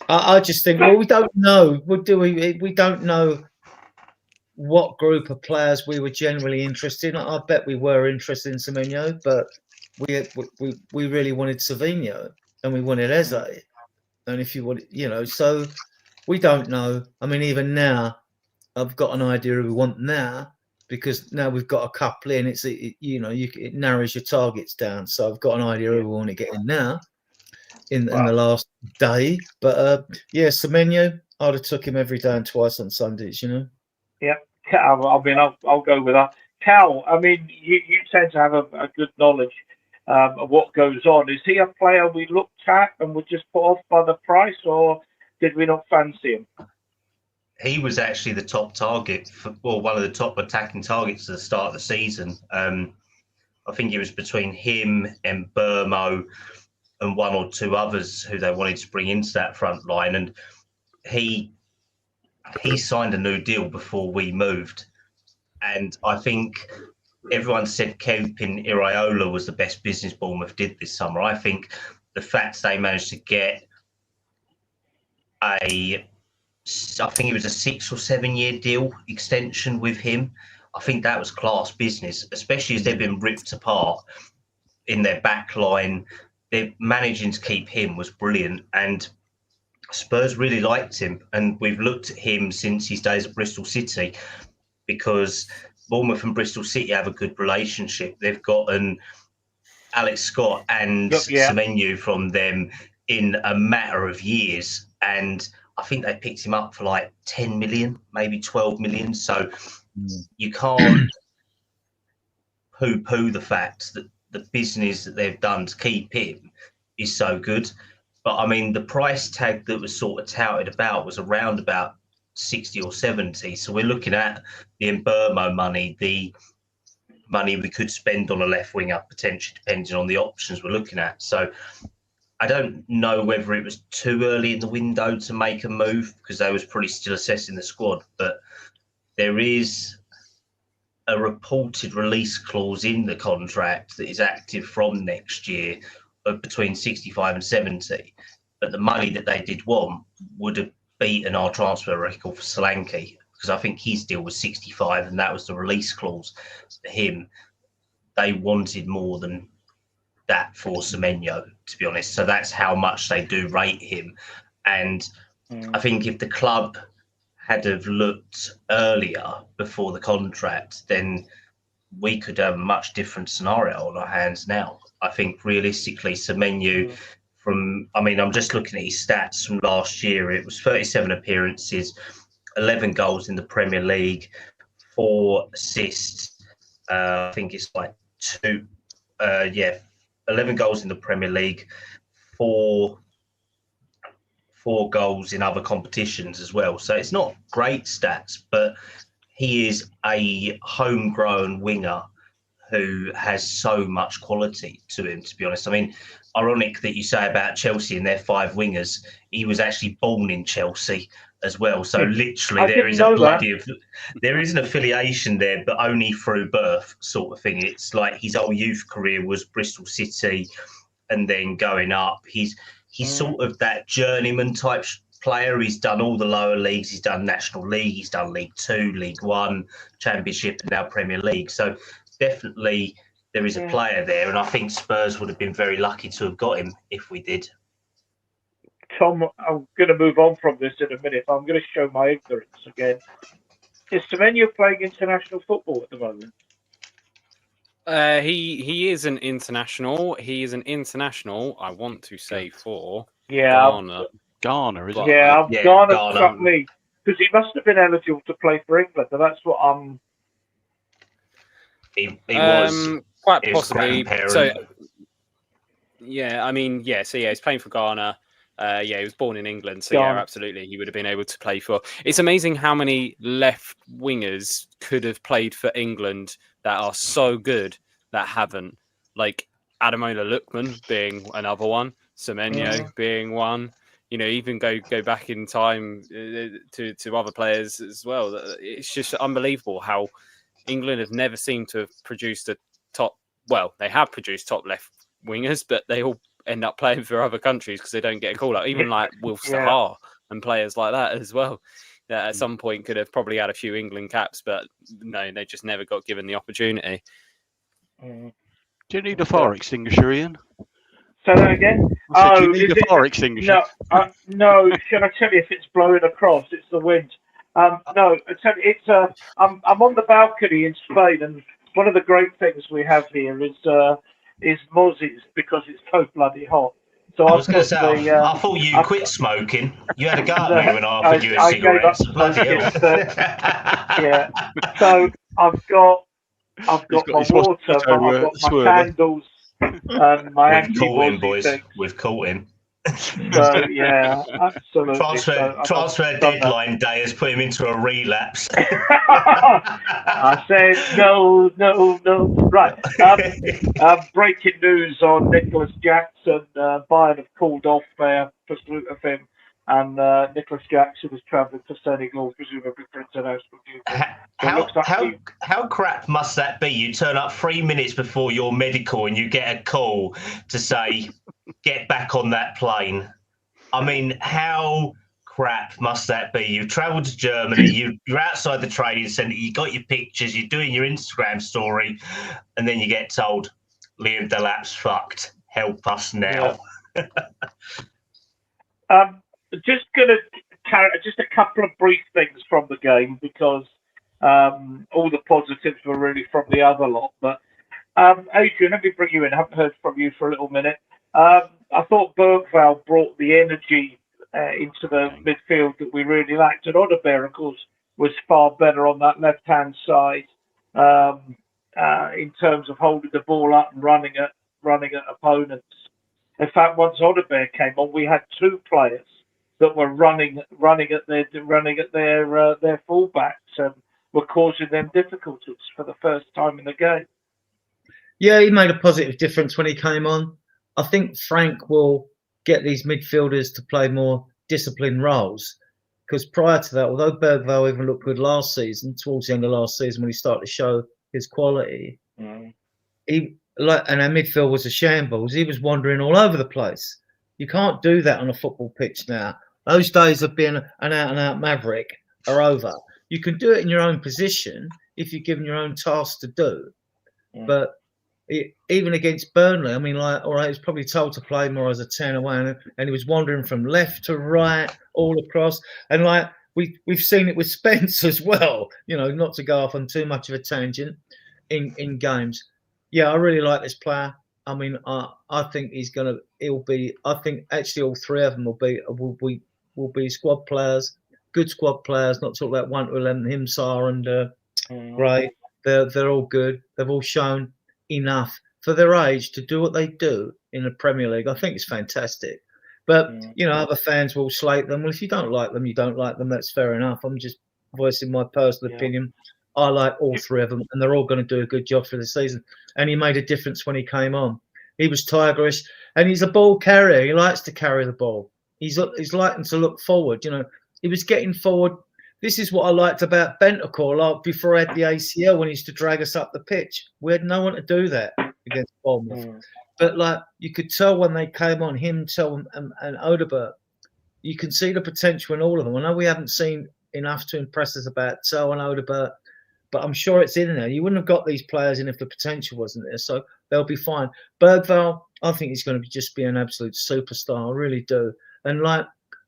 Speaker 3: I just think, well, we don't know. We don't know what group of players we were generally interested in. I bet we were interested in Semenyo, but we really wanted Savinho and we wanted Eze. And if you want, you know, so we don't know. I mean, even now, I've got an idea of we want now because now we've got a couple in. It narrows your targets down. So I've got an idea of we want to get in now. In the last day, but Semenyo, I'd have took him every day and twice on Sundays, you know.
Speaker 1: Yeah, I mean, I'll go with that. Cal, I mean, you tend to have a good knowledge of what goes on. Is he a player we looked at and were just put off by the price, or did we not fancy him?
Speaker 5: He was actually the top target, one of the top attacking targets at the start of the season. I think it was between him and Bournemouth and one or two others who they wanted to bring into that front line. And he signed a new deal before we moved. And I think everyone said keeping Iraola was the best business Bournemouth did this summer. I think the fact they managed to get I think it was a 6 or 7 year deal extension with him. I think that was class business, especially as they've been ripped apart in their back line. They're managing to keep him was brilliant, and Spurs really liked him. And we've looked at him since his days at Bristol City because Bournemouth and Bristol City have a good relationship. They've got an Alex Scott and Semenyo from them in a matter of years. And I think they picked him up for like 10 million, maybe 12 million. So you can't poo-poo the fact that the business that they've done to keep him is so good. But I mean, the price tag that was sort of touted about was around about 60 or 70. So we're looking at the Mbermo money, the money we could spend on a left winger, potentially depending on the options we're looking at. So I don't know whether it was too early in the window to make a move because they was probably still assessing the squad. But there is a reported release clause in the contract that is active from next year of between 65 and 70. But the money that they did want would have beaten our transfer record for Solanke because I think his deal was 65 and that was the release clause for him. They wanted more than that for Semenyo, to be honest. So that's how much they do rate him. And I think if the club had have looked earlier before the contract, then we could have a much different scenario on our hands now. I think realistically, Semenyo I'm just looking at his stats from last year. It was 37 appearances, 11 goals in the Premier League, 4 assists. I think it's like 11 goals in the Premier League, 4 goals in other competitions as well. So it's not great stats, but he is a homegrown winger who has so much quality to him, to be honest. I mean, ironic that you say about Chelsea and their 5 wingers. He was actually born in Chelsea as well. So literally there is an affiliation there, but only through birth sort of thing. It's like his whole youth career was Bristol City and then going up. He's sort of that journeyman type player. He's done all the lower leagues. He's done National League. He's done League 2, League 1, Championship, and now Premier League. So definitely there is a player there, and I think Spurs would have been very lucky to have got him if we did.
Speaker 1: Tom, I'm going to move on from this in a minute. I'm going to show my ignorance again. Is Semenyo playing international football at the moment?
Speaker 4: He is an international. He is an international, I want to say, for
Speaker 1: Ghana.
Speaker 2: Ghana, is it?
Speaker 1: Yeah, Ghana cut me. Because he must have been eligible to play for England, and that's what I'm...
Speaker 5: He was
Speaker 4: quite possibly. So, he's playing for Ghana. He was born in England, so absolutely, he would have been able to play for. It's amazing how many left wingers could have played for England that are so good that haven't. Like Ademola Lookman being another one, Semenyo being one. You know, even go back in time to other players as well. It's just unbelievable how England have never seemed to have produced a top. Well, they have produced top left wingers, but they all end up playing for other countries because they don't get a call up. Even like Wilf Sahar and players like that as well. That at some point could have probably had a few England caps, but no, they just never got given the opportunity.
Speaker 2: Do you need a fire extinguisher, Ian?
Speaker 1: Say that again?
Speaker 2: Do you need a fire extinguisher?
Speaker 1: No, should I tell you if it's blowing across? It's the wind. No, I tell you, it's I'm on the balcony in Spain, and one of the great things we have here is mozzies because it's so bloody hot. So
Speaker 5: I was going to say, I thought you quit smoking. You had a go at me when I offered you a cigarette.
Speaker 1: Yeah. So I've got my water, but I've got my candles and my
Speaker 5: antibodies. We've caught him.
Speaker 1: So yeah, absolutely.
Speaker 5: Transfer deadline day has put him into a relapse.
Speaker 1: I said no. Right. Breaking news on Nicholas Jackson. Bayern have called off their pursuit of him, and Nicholas Jackson is travelling to Senegal, presumably for international duty.
Speaker 5: How crap must that be? You turn up 3 minutes before your medical, and you get a call to say, get back on that plane. I mean, how crap must that be? You've travelled to Germany, you're outside the training centre, you got your pictures, you're doing your Instagram story, and then you get told, Liam Delap's fucked. Help us now.
Speaker 1: Yeah. Just a couple of brief things from the game because all the positives were really from the other lot. But Adrian, let me bring you in. I haven't heard from you for a little minute. I thought Bergvall brought the energy into the midfield that we really lacked. And Odegaard, of course, was far better on that left-hand side in terms of holding the ball up and running at opponents. In fact, once Odegaard came on, we had 2 players that were running at their fullbacks and were causing them difficulties for the first time in the game.
Speaker 3: Yeah, he made a positive difference when he came on. I think Frank will get these midfielders to play more disciplined roles, because prior to that, although Bergvall even looked good last season, towards the end of last season when he started to show his quality, and our midfield was a shambles. He was wandering all over the place. You can't do that on a football pitch now. Those days of being an out-and-out maverick are over. You can do it in your own position if you're given your own tasks to do. But even against Burnley, I mean, like, all right, he was probably told to play more as a 10 away, and he was wandering from left to right, all across. And like we've seen it with Spence as well. You know, not to go off on too much of a tangent in games. Yeah, I really like this player. I mean, I think I think actually all three of them will be squad players, good squad players. Not talk about 1 to 11, Himsar and Gray. They're all good. They've all shown enough for their age to do what they do in the Premier League. I think it's fantastic. But you know, other fans will slate them. Well, if you don't like them, you don't like them. That's fair enough. I'm just voicing my personal opinion. I like all three of them, and they're all going to do a good job for the season. And he made a difference when he came on. He was tigerish, and he's a ball carrier. He likes to carry the ball. He's liking to look forward. You know, he was getting forward. This is what I liked about Bentancur, like before I had the ACL, when he used to drag us up the pitch. We had no one to do that against Bournemouth. But like, you could tell when they came on, him, Tell, and Odobert, you can see the potential in all of them. I know we haven't seen enough to impress us about Tell and Odobert, but I'm sure it's in there. You wouldn't have got these players in if the potential wasn't there, so they'll be fine. Bergvall, I think he's going to just be an absolute superstar. I really do. And like,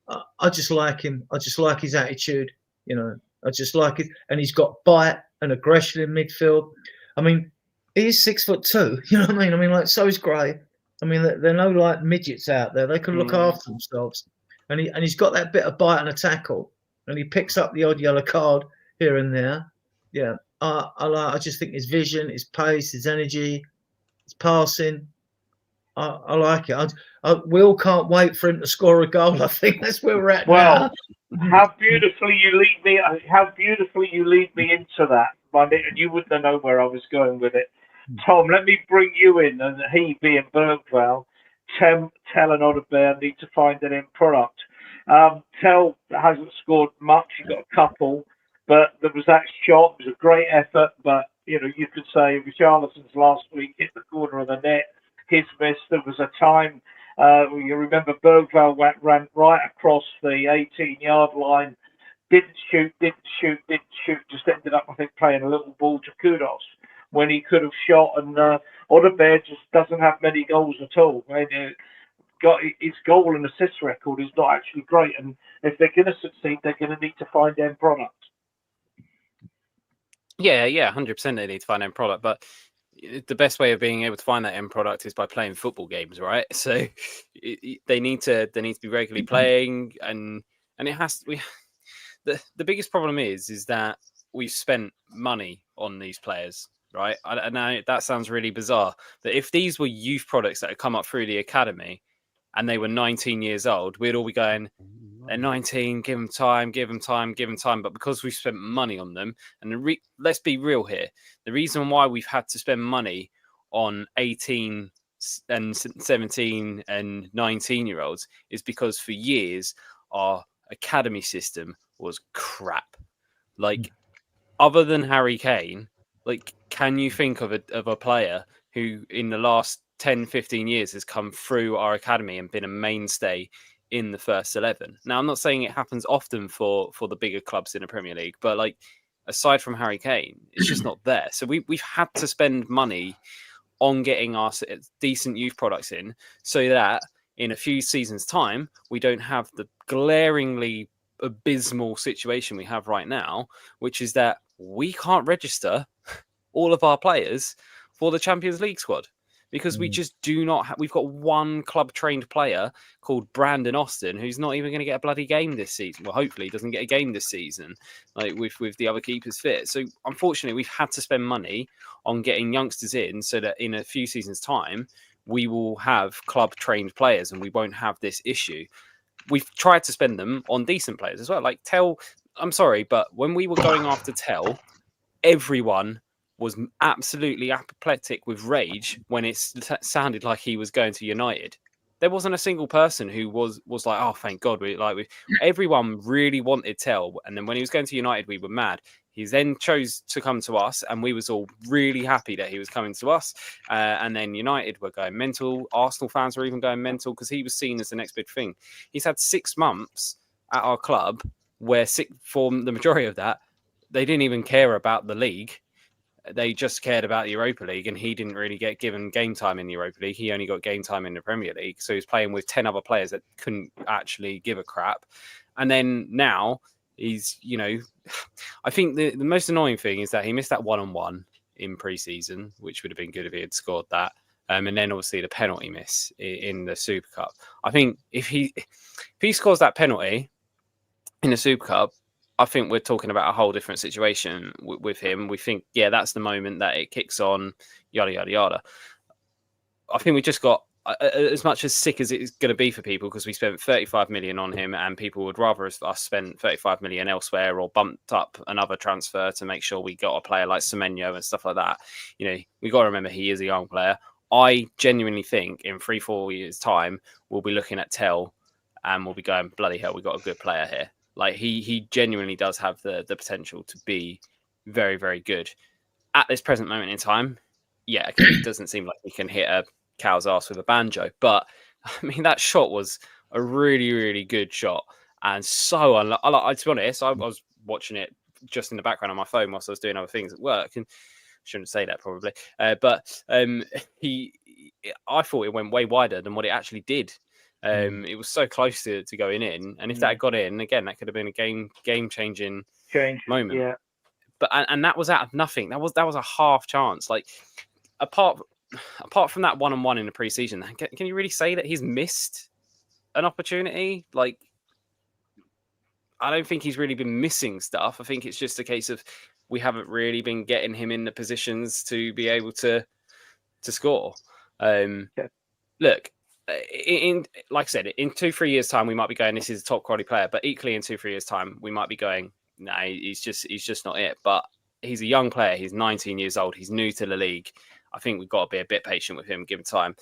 Speaker 3: I just like him. I just like his attitude. You know, I just like it. And he's got bite and aggression in midfield. I mean, he's 6'2". You know what I mean? I mean, like, so is Gray. I mean, they're no like midgets out there. They can look after themselves. And he's got that bit of bite and a tackle. And he picks up the odd yellow card here and there. Yeah, I just think his vision, his pace, his energy, his passing. I like it. We all can't wait for him to score a goal. I think that's where we're at now.
Speaker 1: How beautifully you lead me! How beautifully you lead me into that, and you wouldn't know where I was going with it. Tom, let me bring you in, and he being Bergvall, Tell and Odobert need to find an end product. Tell hasn't scored much; he got a couple. But there was that shot. It was a great effort. But, you know, you could say Richarlison's last week hit the corner of the net. His miss. There was a time, you remember Bergvall ran right across the 18-yard line. Didn't shoot. Just ended up, I think, playing a little ball to Kudos when he could have shot. And Odobert just doesn't have many goals at all. His goal and assist record is not actually great. And if they're going to succeed, they're going to need to find end product.
Speaker 4: Yeah, 100% they need to find end product, but the best way of being able to find that end product is by playing football games, right? So they need to be regularly playing, and it has to. The biggest problem is that we've spent money on these players, right? I know that sounds really bizarre, that if these were youth products that had come up through the academy and they were 19 years old, we'd all be going, they're 19, give them time. But because we've spent money on them, and let's be real here, the reason why we've had to spend money on 18 and 17 and 19-year-olds is because for years our academy system was crap. Like, other than Harry Kane, like, can you think of a player who in the last 10, 15 years has come through our academy and been a mainstay in the first 11? Now, I'm not saying it happens often for the bigger clubs in the Premier League, but like, aside from Harry Kane, it's just not there. So we've had to spend money on getting our decent youth products in, so that in a few seasons' time, we don't have the glaringly abysmal situation we have right now, which is that we can't register all of our players for the Champions League squad. Because we just do not we've got one club-trained player called Brandon Austin who's not even going to get a bloody game this season. Well, hopefully he doesn't get a game this season, like with the other keepers fit. So, unfortunately, we've had to spend money on getting youngsters in so that in a few seasons' time, we will have club-trained players and we won't have this issue. we've tried to spend them on decent players as well. Like Tell, I'm sorry, but when we were going after Tell, everyone was absolutely apoplectic with rage when it sounded like he was going to United. There wasn't a single person who was like, oh, thank God. Everyone really wanted Tell. And then when he was going to United, we were mad. He then chose to come to us, and we was all really happy that he was coming to us. And then United were going mental. Arsenal fans were even going mental because he was seen as the next big thing. He's had 6 months at our club where for the majority of that, they didn't even care about the league. They just cared about the Europa League, and he didn't really get given game time in the Europa League. He only got game time in the Premier League. So he's playing with 10 other players that couldn't actually give a crap. And then now he's, I think the most annoying thing is that he missed that 1-on-1 in pre-season, which would have been good if he had scored that. And then obviously the penalty miss in the Super Cup. I think if he scores that penalty in the Super Cup, I think we're talking about a whole different situation with him. We think, yeah, that's the moment that it kicks on, yada, yada, yada. I think we just got, as much as sick as it's going to be for people, because we spent 35 million on him and people would rather us spend 35 million elsewhere or bumped up another transfer to make sure we got a player like Semenyo and stuff like that. We got to remember he is a young player. I genuinely think in 3-4 years' time, we'll be looking at Tell and we'll be going, bloody hell, we got a good player here. Like he genuinely does have the potential to be very, very good. At this present moment in time, yeah, it doesn't seem like he can hit a cow's ass with a banjo. But I mean, that shot was a really, really good shot, and so to be honest, I was watching it just in the background on my phone whilst I was doing other things at work, and I shouldn't say that probably. But I thought it went way wider than what it actually did. It was so close to going in, and if that had got in again, that could have been a game changing moment.
Speaker 1: Yeah.
Speaker 4: But and that was out of nothing. That was a half chance. Like apart from that 1-on-1 in the preseason, can you really say that he's missed an opportunity? Like, I don't think he's really been missing stuff. I think it's just a case of we haven't really been getting him in the positions to be able to score. Look. Like I said, in 2-3 years' time, we might be going, this is a top quality player. But equally, in 2-3 years' time, we might be going, nah, he's just not it. But he's a young player. He's 19 years old. He's new to the league. I think we've got to be a bit patient with him, given time.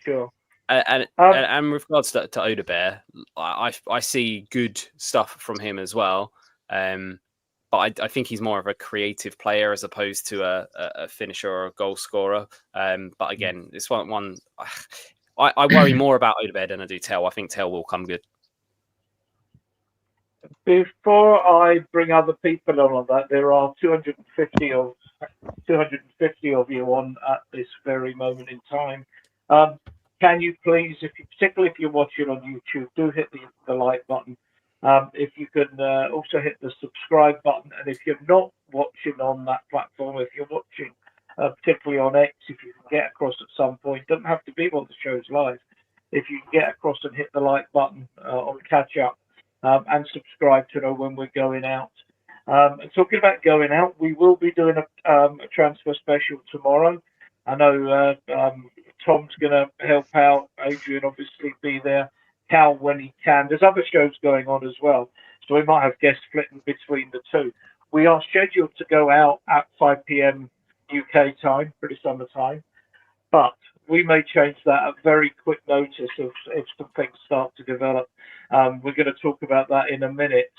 Speaker 1: Sure.
Speaker 4: And with regards to Odebear, I see good stuff from him as well. But I think he's more of a creative player as opposed to a finisher or a goal scorer. But again, this one. I worry more about Odebear than I do Tell. I think Tell will come good.
Speaker 1: Before I bring other people on that, there are 250 of you on at this very moment in time. Can you please, particularly if you're watching on YouTube, do hit the like button. If you can also hit the subscribe button, and if you're not watching on that platform, if you're watching particularly on X, if you can get across at some point, doesn't have to be while the show's live. If you can get across and hit the like button on catch up and subscribe to know when we're going out. And talking about going out, we will be doing a transfer special tomorrow. I know Tom's going to help out. Adrian obviously be there. Cal when he can. There's other shows going on as well, so we might have guests flitting between the two. We are scheduled to go out at 5 p.m. UK time, pretty summer time, but we may change that at very quick notice if some things start to develop. We're going to talk about that in a minute,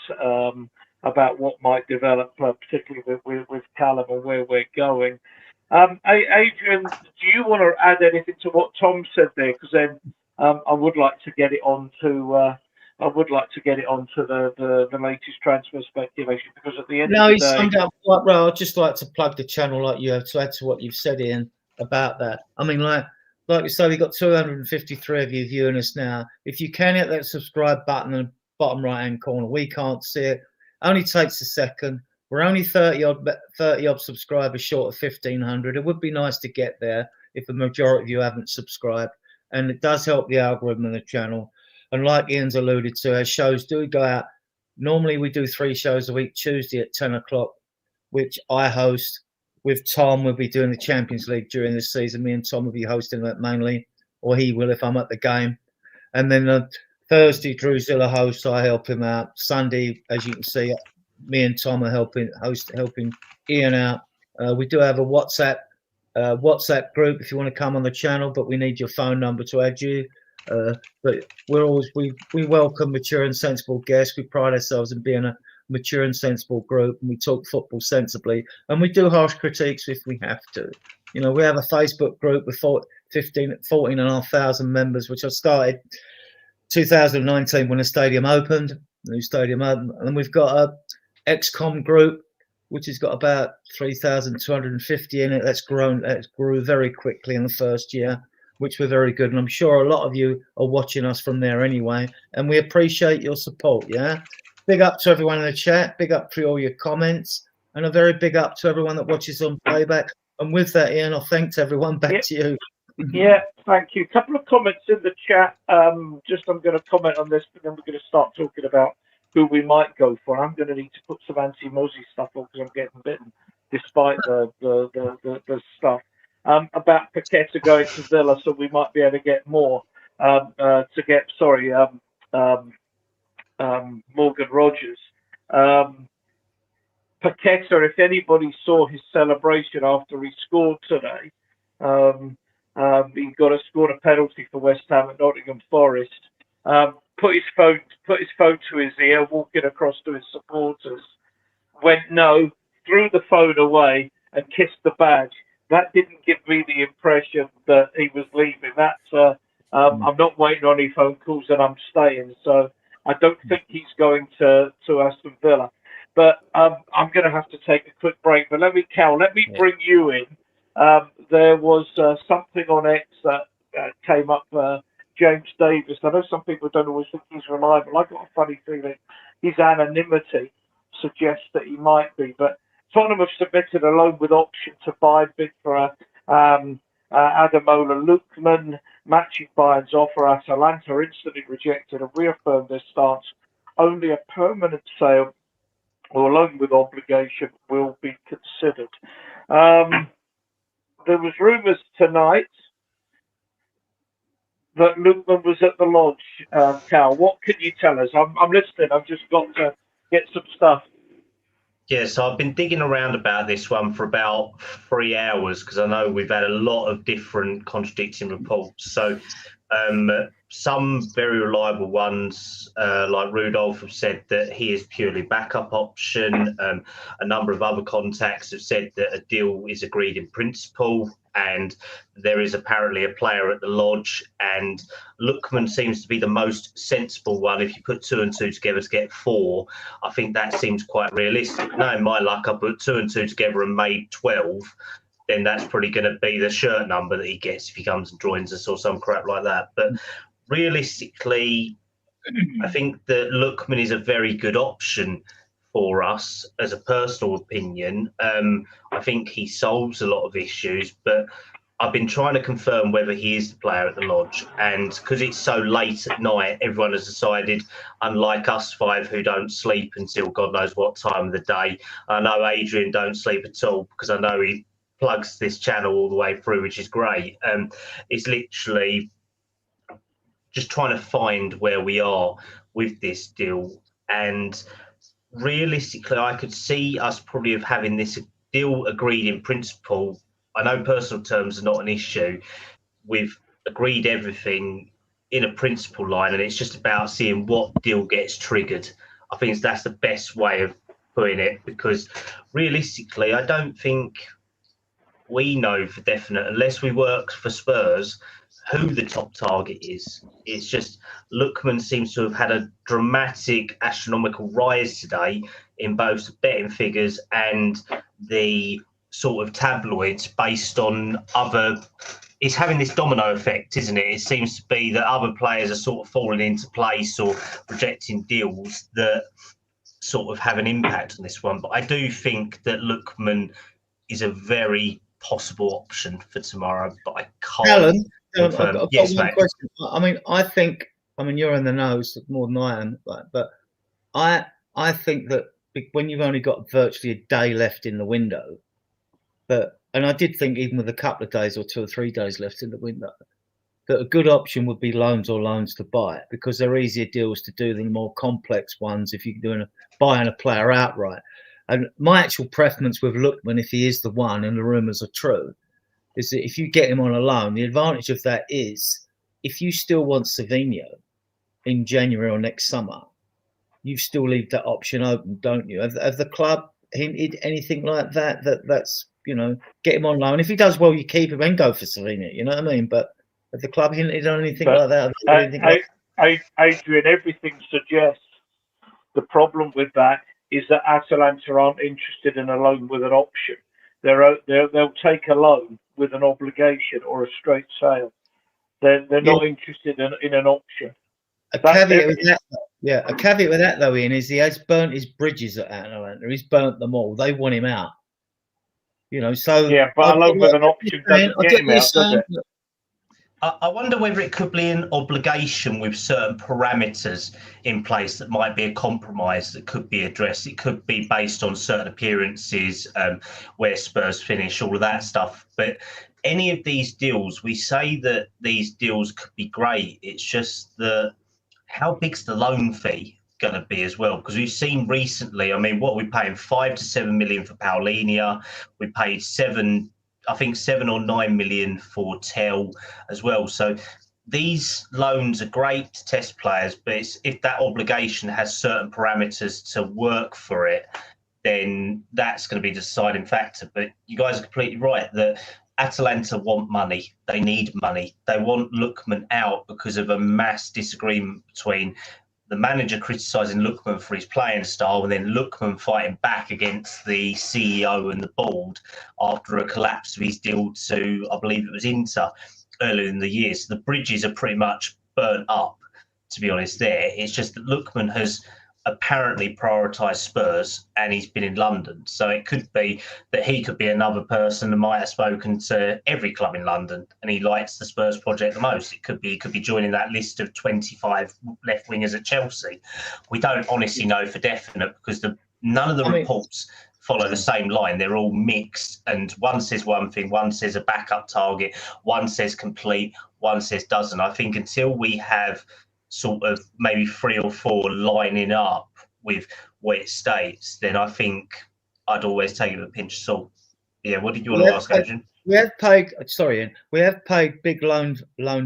Speaker 1: about what might develop, particularly with Callum and where we're going. Adrian, do you want to add anything to what Tom said there? Because then I would like to get it onto the latest transfer speculation, because at the end of the day,
Speaker 3: summed up quite well. I'd just like to plug the channel like you have to add to what you've said, Ian, about that. I mean, like you say, we've got 253 of you viewing us now. If you can hit that subscribe button in the bottom right-hand corner, we can't see it. Only takes a second. We're only 30 odd subscribers short of 1,500. It would be nice to get there if the majority of you haven't subscribed, and it does help the algorithm of the channel. And like Ian's alluded to, our shows do go out. Normally we do 3 shows a week, Tuesday at 10 o'clock, which I host with Tom. We'll be doing the Champions League during this season. Me and Tom will be hosting that mainly, or he will if I'm at the game. And then Thursday, Drew Zilla hosts. I help him out. Sunday, as you can see, me and Tom are helping Ian out. We do have a WhatsApp group if you want to come on the channel, but we need your phone number to add you. But we welcome mature and sensible guests. We pride ourselves in being a mature and sensible group, and we talk football sensibly, and we do harsh critiques if we have to. You know, we have a Facebook group with 14,500 members, which I started 2019 when the stadium opened, new stadium opened, and we've got a XCOM group which has got about 3,250 in it. That grew very quickly in the first year, which we're very good. And I'm sure a lot of you are watching us from there anyway. And we appreciate your support, yeah? Big up to everyone in the chat. Big up for all your comments. And a very big up to everyone that watches on playback. And with that, Ian, I'll thank everyone. Back to you.
Speaker 1: Yeah, thank you. A couple of comments in the chat. I'm going to comment on this, but then we're going to start talking about who we might go for. I'm going to need to put some anti-Mozzie stuff on because I'm getting bitten, despite the stuff about Paqueta going to Villa. So we might be able to get more Morgan Rogers. Paqueta, if anybody saw his celebration after he scored today, he scored a penalty for West Ham at Nottingham Forest. Put his phone to his ear, walking across to his supporters. Went no, threw the phone away, and kissed the badge. That didn't give me the impression that he was leaving. That's I'm not waiting on any phone calls, and I'm staying. So I don't think he's going to Aston Villa. But I'm going to have to take a quick break. But let me bring you in. There was something on X that came up. James Davis. I know some people don't always think he's reliable. I've got a funny feeling his anonymity suggests that he might be. But Tottenham have submitted a loan with option to buy bid for Ademola Lookman, matching Bayern's offer. Atalanta instantly rejected and reaffirmed their stance. Only a permanent sale or loan with obligation will be considered. There was rumours tonight that Lookman was at the lodge. Cal, what can you tell us? I'm listening. I've just got to get some stuff.
Speaker 5: Yeah, so I've been digging around about this one for about 3 hours because I know we've had a lot of different contradicting reports. So some very reliable ones, like Rudolph, have said that he is purely backup option. A number of other contacts have said that a deal is agreed in principle, and there is apparently a player at the lodge, and Lookman seems to be the most sensible one. If you put 2 and 2 together to get 4, I think that seems quite realistic. Now, in my luck, I put 2 and 2 together and made 12. Then that's probably going to be the shirt number that he gets if he comes and joins us or some crap like that. But realistically, I think that Lookman is a very good option for us as a personal opinion. I think he solves a lot of issues, but I've been trying to confirm whether he is the player at the lodge. And because it's so late at night, everyone has decided, unlike us 5 who don't sleep until God knows what time of the day. I know Adrian don't sleep at all because I know he plugs this channel all the way through, which is great. It's literally just trying to find where we are with this deal. And realistically, I could see us probably having this deal agreed in principle. I know personal terms are not an issue. We've agreed everything in a principle line, and it's just about seeing what deal gets triggered. I think that's the best way of putting it, because realistically, I don't think we know for definite, unless we work for Spurs, who the top target is. It's just Lookman seems to have had a dramatic astronomical rise today in both the betting figures and the sort of tabloids based on other. It's having this domino effect, isn't it? It seems to be that other players are sort of falling into place or rejecting deals that sort of have an impact on this one. But I do think that Lookman is a very possible option for tomorrow, but I can't.
Speaker 3: Alan, I've got one question. I mean, you're in the nose more than I am, but I think that when you've only got virtually a day left in the window, and I did think even with a couple of days or 2 or 3 days left in the window, that a good option would be loans or loans to buy, because they're easier deals to do than the more complex ones if you're doing buying a player outright. And my actual preference with Lookman, if he is the one and the rumours are true, is that if you get him on a loan, the advantage of that is if you still want Savinho in January or next summer, you still leave that option open, don't you? Have the club hinted anything like that? That's get him on loan. If he does well, you keep him and go for Savinho. You know what I mean? But have the club hinted on anything like that?
Speaker 1: Adrian, everything suggests the problem with that is that Atalanta aren't interested in a loan with an option. They'll take a loan with an obligation or a straight sale. They're not interested in an option.
Speaker 3: A caveat with that, though, Ian, is he has burnt his bridges at Atalanta. He's burnt them all. They want him out. So
Speaker 1: yeah, but a loan with an option doesn't get him out, does it?
Speaker 5: I wonder whether it could be an obligation with certain parameters in place that might be a compromise that could be addressed. It could be based on certain appearances, where Spurs finish, all of that stuff. But any of these deals, we say that these deals could be great. It's just how big's the loan fee going to be as well? Because we've seen recently, what we're paying 5 to 7 million for Paulinho. We paid 7 or 9 million for Tell as well. So these loans are great to test players, but if that obligation has certain parameters to work for it, then that's going to be the deciding factor. But you guys are completely right that Atalanta want money. They need money. They want Lookman out because of a mass disagreement between the manager criticising Lookman for his playing style and then Lookman fighting back against the CEO and the board after a collapse of his deal to, I believe it was Inter earlier in the year. So the bridges are pretty much burnt up, to be honest there. It's just that Lookman has apparently prioritised Spurs and he's been in London. So it could be that he could be another person that might have spoken to every club in London and he likes the Spurs project the most. It could be joining that list of 25 left wingers at Chelsea. We don't honestly know for definite because none of the reports follow the same line. They're all mixed and one says one thing, one says a backup target, one says complete, one says doesn't. I think until we have sort of maybe 3 or 4 lining up with what it states, then I think I'd always take it with a pinch of salt. Yeah, what did you want to ask, Adrian?
Speaker 3: We have paid, sorry, Ian, we have paid big loan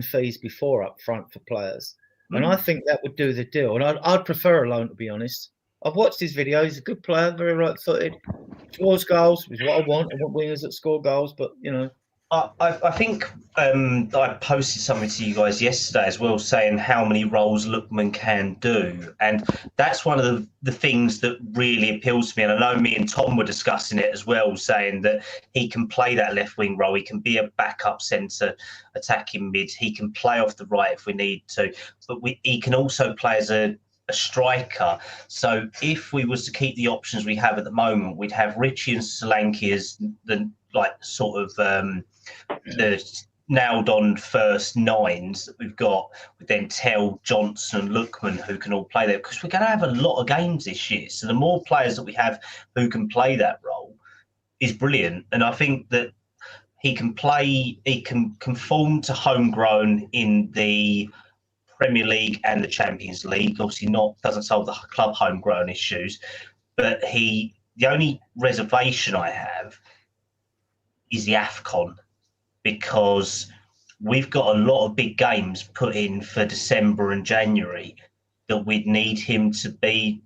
Speaker 3: fees before up front for players, and I think that would do the deal. And I'd prefer a loan, to be honest. I've watched his videos. He's a good player, very right-footed, scores goals, which is what I want. I want wingers that score goals, but
Speaker 5: I think I posted something to you guys yesterday as well, saying how many roles Lookman can do, and that's one of the things that really appeals to me. And I know me and Tom were discussing it as well, saying that he can play that left wing role. He can be a backup centre, attacking mid. He can play off the right if we need to, but he can also play as a striker. So if we was to keep the options we have at the moment, we'd have Richie and Solanke as the the nailed on first nines that we've got, with then Tell, Johnson and Lookman who can all play there, because we're going to have a lot of games this year. So the more players that we have who can play that role is brilliant. And I think that he can conform to homegrown in the Premier League and the Champions League. Obviously doesn't solve the club homegrown issues, but the only reservation I have is the AFCON, because we've got a lot of big games put in for December and January that we'd need him to be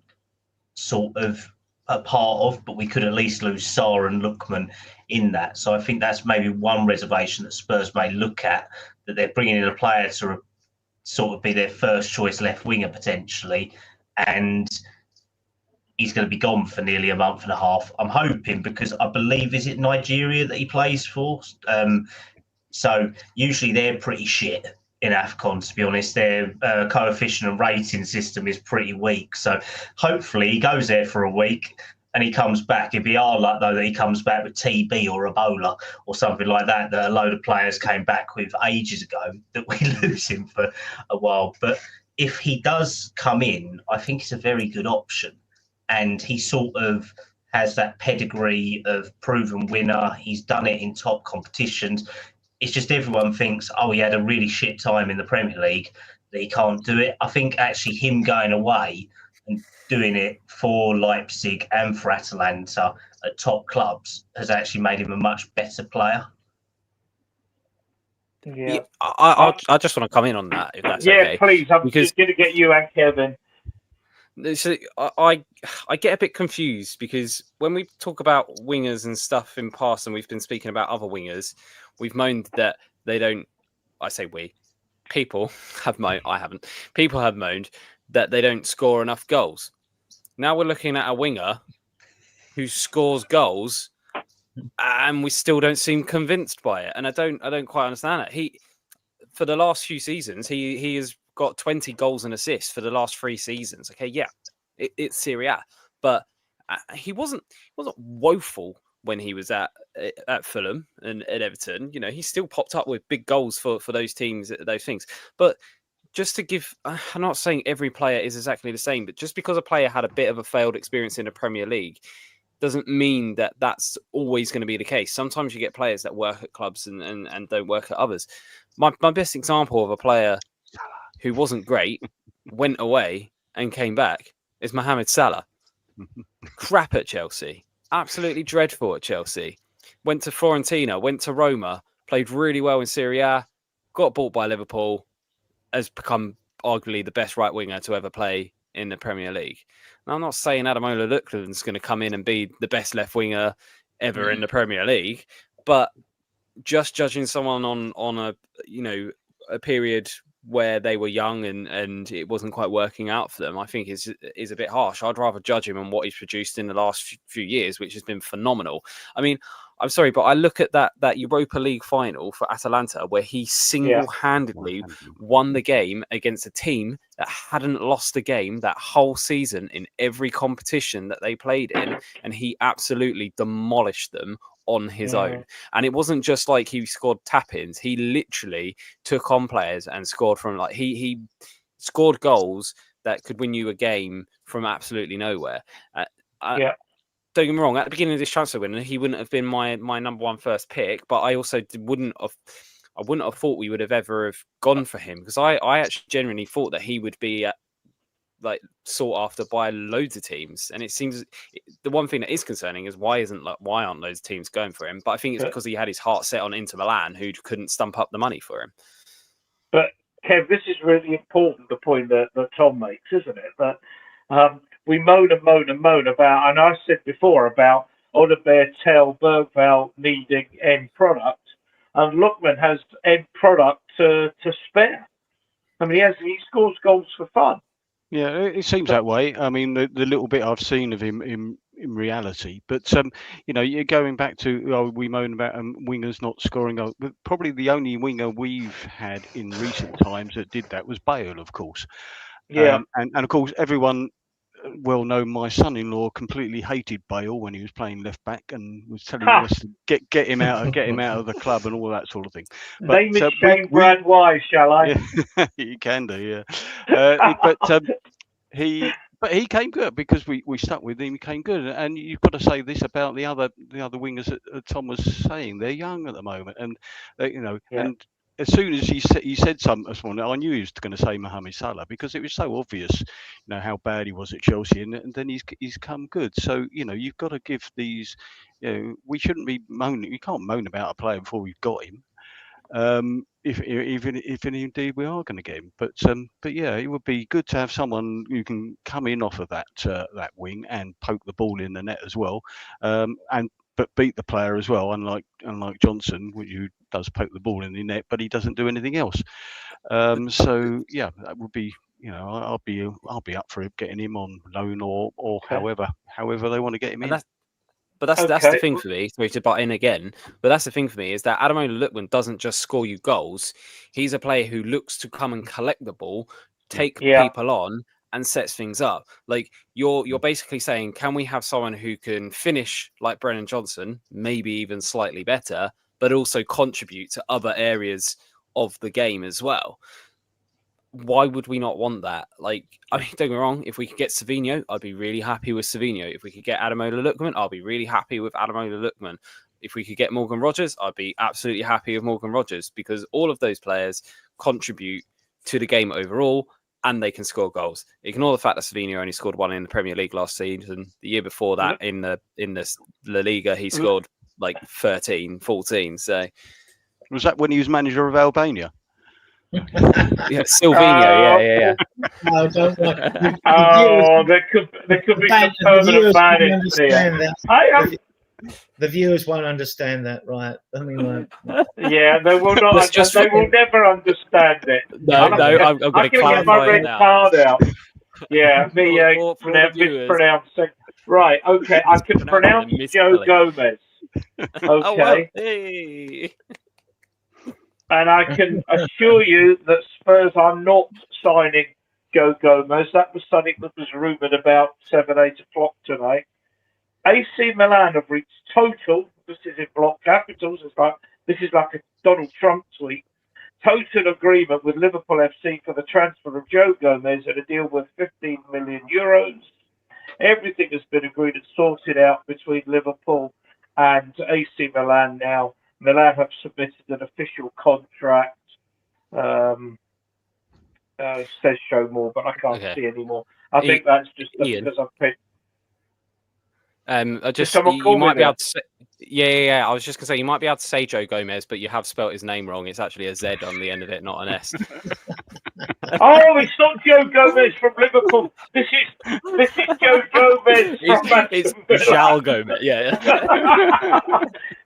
Speaker 5: sort of a part of, but we could at least lose Sarr and Lookman in that. So I think that's maybe one reservation that Spurs may look at, that they're bringing in a player to sort of be their first choice left winger potentially, and he's going to be gone for nearly a month and a half. I'm hoping, because I believe, is it Nigeria that he plays for? So usually they're pretty shit in AFCON, to be honest. Their coefficient and rating system is pretty weak. So hopefully he goes there for a week and he comes back. It'd be our luck, though, that he comes back with TB or Ebola or something like that a load of players came back with ages ago, that we lose him for a while. But if he does come in, I think it's a very good option. And he sort of has that pedigree of proven winner. He's done it in top competitions. it's just everyone thinks, oh, he had a really shit time in the Premier League, that he can't do it. I think actually him going away and doing it for Leipzig and for Atalanta at top clubs has actually made him a much better player.
Speaker 4: Yeah, I just want to come in on that, if that's okay.
Speaker 1: Yeah, please. I'm just going to get you and Kevin.
Speaker 4: So I get a bit confused because when we talk about wingers and stuff in past, and we've been speaking about other wingers, we've moaned that they don't. I say we. People have moaned. I haven't. People have moaned that they don't score enough goals. Now we're looking at a winger who scores goals, and we still don't seem convinced by it. And I don't quite understand it. He, for the last few seasons, he has got 20 goals and assists for the last 3 seasons. Okay, yeah, it's Serie A, but he wasn't woeful when he was at Fulham and at Everton. You know, he still popped up with big goals for those teams, those things. But just to give, I'm not saying every player is exactly the same, but just because a player had a bit of a failed experience in the Premier League doesn't mean that that's always going to be the case. Sometimes you get players that work at clubs and don't work at others. My best example of a player who wasn't great, went away and came back is Mohamed Salah. Crap at Chelsea. Absolutely dreadful at Chelsea. Went to Fiorentina, went to Roma, played really well in Serie A, got bought by Liverpool, has become arguably the best right winger to ever play in the Premier League. Now, I'm not saying Ademola Lookman's going to come in and be the best left winger ever in the Premier League, but just judging someone on a period where they were young and it wasn't quite working out for them, I think is a bit harsh. I'd rather judge him on what he's produced in the last few years, which has been phenomenal. I mean, I'm sorry, but I look at that Europa League final for Atalanta where he single-handedly won the game against a team that hadn't lost a game that whole season in every competition that they played in, and he absolutely demolished them on his own. And it wasn't just like he scored tap-ins. He literally took on players and scored from he scored goals that could win you a game from absolutely nowhere. Don't get me wrong, at the beginning of this transfer window, he wouldn't have been my number one first pick, but I also wouldn't have thought we would have ever have gone for him, because I actually genuinely thought that he would be sought after by loads of teams. And it seems the one thing that is concerning is why aren't loads of teams going for him? But I think it's because he had his heart set on Inter Milan, who couldn't stump up the money for him.
Speaker 1: But Kev, this is really important, the point that Tom makes, isn't it? That we moan about, and I said before about Odobert, Tel, Bergvall needing end product, and Lookman has end product to spare. I mean, he scores goals for fun.
Speaker 2: Yeah, it seems that way. I mean, the little bit I've seen of him in reality, but you're going back to we moan about wingers not scoring goals. But probably the only winger we've had in recent times that did that was Bale, of course.
Speaker 1: Yeah,
Speaker 2: and of course everyone well know my son-in-law completely hated Bale when he was playing left back and was telling us to get him out of the club and all that sort of thing. But,
Speaker 1: name is Shane Brad Wise, shall I?
Speaker 2: Yeah, you can do, yeah. But he came good because we stuck with him. He came good, and you've got to say this about the other wingers that Tom was saying. They're young at the moment, and and as soon as he said something this morning, I knew he was going to say Mohamed Salah, because it was so obvious, how bad he was at Chelsea, and then he's come good. So you've got to give these. We shouldn't be moaning. You can't moan about a player before we've got him. If indeed we are going to get him, but yeah, it would be good to have someone who can come in off of that wing and poke the ball in the net as well, but beat the player as well. Unlike Johnson, who does poke the ball in the net, but he doesn't do anything else. So yeah, that would be. I'll be up for getting him on loan or however they want to get him in.
Speaker 4: But that's the thing for me. Sorry to butt in again, but that's the thing for me is that Ademola Lookman doesn't just score you goals. He's a player who looks to come and collect the ball, take people on, and sets things up. Like you're basically saying, can we have someone who can finish like Brennan Johnson, maybe even slightly better, but also contribute to other areas of the game as well? Why would we not want that? Like, I mean, don't get me wrong. If we could get Savinho, I'd be really happy with Savinho. If we could get Ademola Lookman, I'll be really happy with Ademola Lookman. If we could get Morgan Rogers, I'd be absolutely happy with Morgan Rogers, because all of those players contribute to the game overall, and they can score goals. Ignore the fact that Savino only scored one in the Premier League last season. The year before that, in the La Liga, he scored like 13, 14. So
Speaker 2: was that when he was manager of Albania?
Speaker 4: Yeah, Silvino. Yeah.
Speaker 3: No, don't worry.
Speaker 1: There could be some permanent banners here.
Speaker 3: The viewers won't understand that, right? I mean,
Speaker 1: yeah, they will not. They will never understand it.
Speaker 4: No, I'm going to
Speaker 1: get my red card out. Yeah, mispronouncing. Right, okay, I can pronounce Joe Gomez. Okay.
Speaker 4: Oh, well, hey.
Speaker 1: And I can assure you that Spurs are not signing Joe Gomez. That was something that was rumoured about 7, 8 o'clock tonight. AC Milan have reached total, this is in block capitals, this is like a Donald Trump tweet, total agreement with Liverpool FC for the transfer of Joe Gomez at a deal worth €15 million. Everything has been agreed and sorted out between Liverpool and AC Milan now. Milan have submitted an official contract. Says show more, but I can't see any more. I think that's just because I've picked.
Speaker 4: You might be able to say, yeah. I was just gonna say you might be able to say Joe Gomez, but you have spelt his name wrong. It's actually a Z on the end of it, not an S.
Speaker 1: Oh, it's not Joe Gomez from Liverpool. This is Joe Gomez from
Speaker 4: It's João Gomez. Yeah.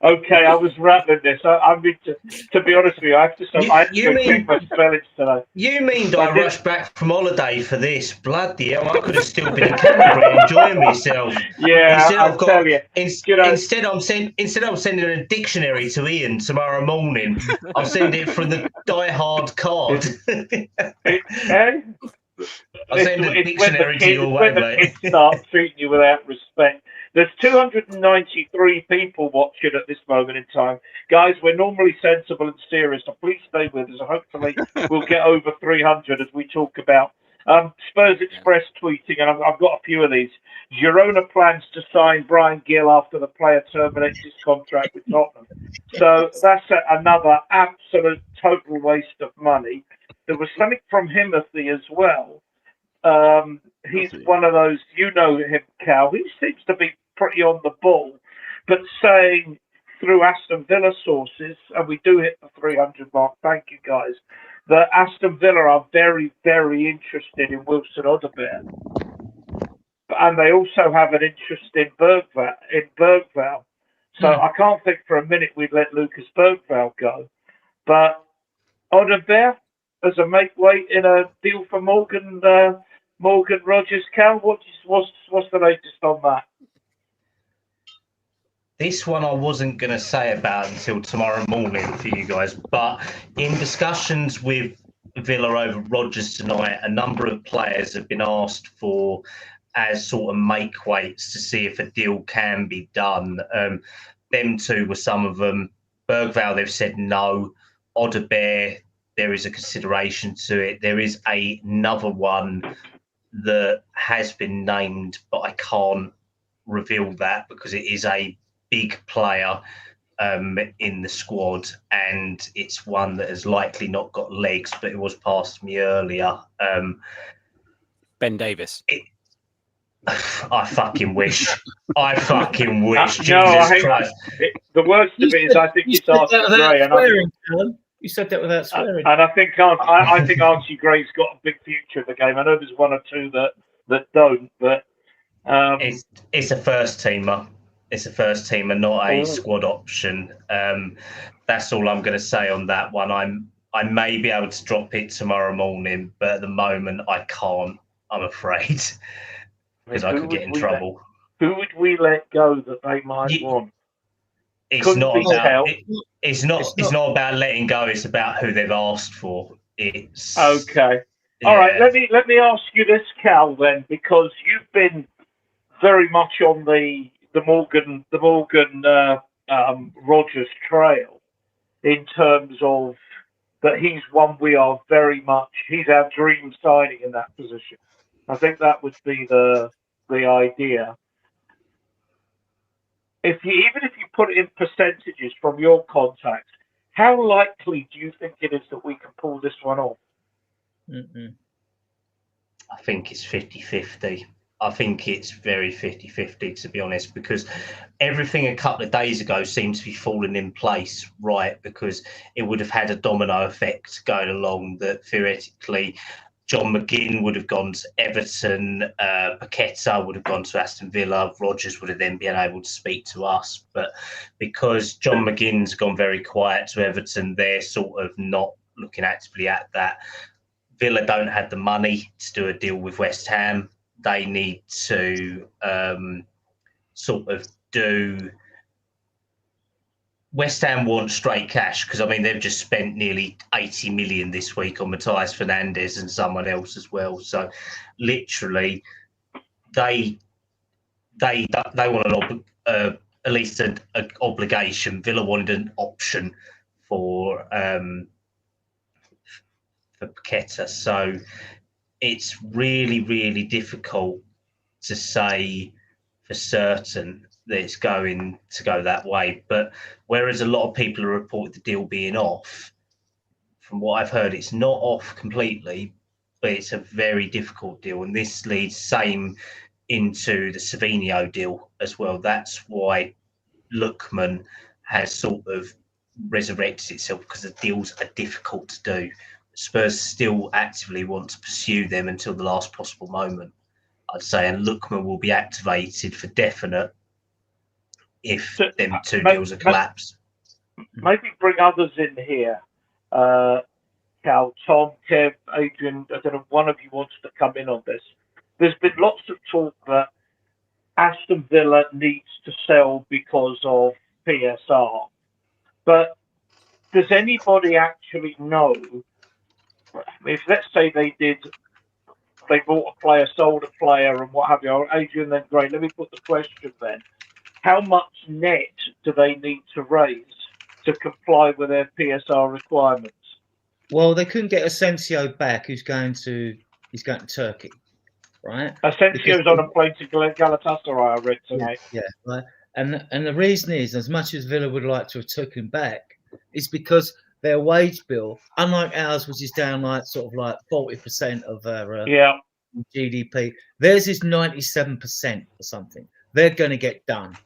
Speaker 1: Okay, I was rattling this. I mean, to be honest with you, I have to check my spellings today.
Speaker 5: You mean I rushed back from holiday for this? Bloody hell, I could have still been in Canterbury enjoying myself.
Speaker 1: Yeah, I'll tell you.
Speaker 5: Instead, I'm sending a dictionary to Ian tomorrow morning. I'll send it from the Die-Hard card. I'll send a dictionary to your way, mate.
Speaker 1: Kids start treating you without respect. There's 293 people watching at this moment in time. Guys, we're normally sensible and serious, so please stay with us. Hopefully we'll get over 300 as we talk about Spurs Express tweeting, and I've got a few of these. Girona plans to sign Brian Gill after the player terminates his contract with Tottenham. So that's another absolute total waste of money. There was something from Timothy as well. He's one of those, you know him, Cal. He seems to be pretty on the ball, but saying through Aston Villa sources, and we do hit the 300 mark, thank you guys, that Aston Villa are very, very interested in Wilson Odobert. And they also have an interest in Bergvall. So I can't think for a minute we'd let Lucas Bergvall go. But Odobert as a make weight in a deal for Morgan Rogers. Cal, what's the latest on that?
Speaker 5: This one I wasn't going to say about until tomorrow morning for you guys, but in discussions with Villa over Rodgers tonight, a number of players have been asked for as sort of make weights to see if a deal can be done. Them two were some of them. Bergvall, they've said no. Odobert, there is a consideration to it. There is another one that has been named, but I can't reveal that because it is a big player in the squad, and it's one that has likely not got legs, but it was past me earlier.
Speaker 4: Ben Davis.
Speaker 5: I fucking wish. I fucking wish.
Speaker 1: Jesus Christ. The worst of it is I think it's Archie Gray.
Speaker 3: You said that without swearing.
Speaker 1: And I think Archie Gray's got a big future in the game. I know there's one or two that don't, but
Speaker 5: it's a first teamer. It's a first teamer, not a squad option. That's all I'm going to say on that one. I may be able to drop it tomorrow morning, but at the moment I can't. I'm afraid because I could get in trouble.
Speaker 1: Who would we let go that they might want?
Speaker 5: It's not about letting go. It's about who they've asked for. It's
Speaker 1: okay.
Speaker 5: Yeah.
Speaker 1: All right. Let me ask you this, Cal, then, because you've been very much on the Morgan Rogers trail in terms of that he's one we are very much. He's our dream signing in that position. I think that would be the idea. even if you put it in percentages from your contacts, how likely do you think it is that we can pull this one off?
Speaker 5: I think it's 50-50. I think it's very 50-50, to be honest, because everything a couple of days ago seems to be falling in place, right? Because it would have had a domino effect going along that theoretically John McGinn would have gone to Everton, Paqueta would have gone to Aston Villa, Rodgers would have then been able to speak to us. But because John McGinn's gone very quiet to Everton, they're sort of not looking actively at that. Villa don't have the money to do a deal with West Ham. They need to sort of do. West Ham want straight cash because, I mean, they've just spent nearly 80 million this week on Matthias Fernandes and someone else as well. So, literally, they want at least an obligation. Villa wanted an option for Paqueta. So, it's really, really difficult to say for certain that it's going to go that way. But whereas a lot of people have reported the deal being off, from what I've heard, it's not off completely, but it's a very difficult deal. And this leads same into the Savinho deal as well. That's why Lookman has sort of resurrected itself, because the deals are difficult to do. Spurs still actively want to pursue them until the last possible moment, I'd say, and Lookman will be activated for definite if them two deals are collapsed.
Speaker 1: Maybe bring others in here. Cal, Tom, Kev, Adrian, I don't know if one of you wants to come in on this. There's been lots of talk that Aston Villa needs to sell because of PSR. But does anybody actually know, if let's say they bought a player, sold a player, and what have you, Adrian, then great, let me put the question then. How much net do they need to raise to comply with their PSR requirements?
Speaker 3: Well, they couldn't get Asensio back, who's going to Turkey, right?
Speaker 1: Asensio's on a plane to Galatasaray, I read tonight.
Speaker 3: Yeah, right. And the reason is, as much as Villa would like to have took him back, is because their wage bill, unlike ours, which is down like 40% of their GDP, theirs is 97% or something. They're going to get done.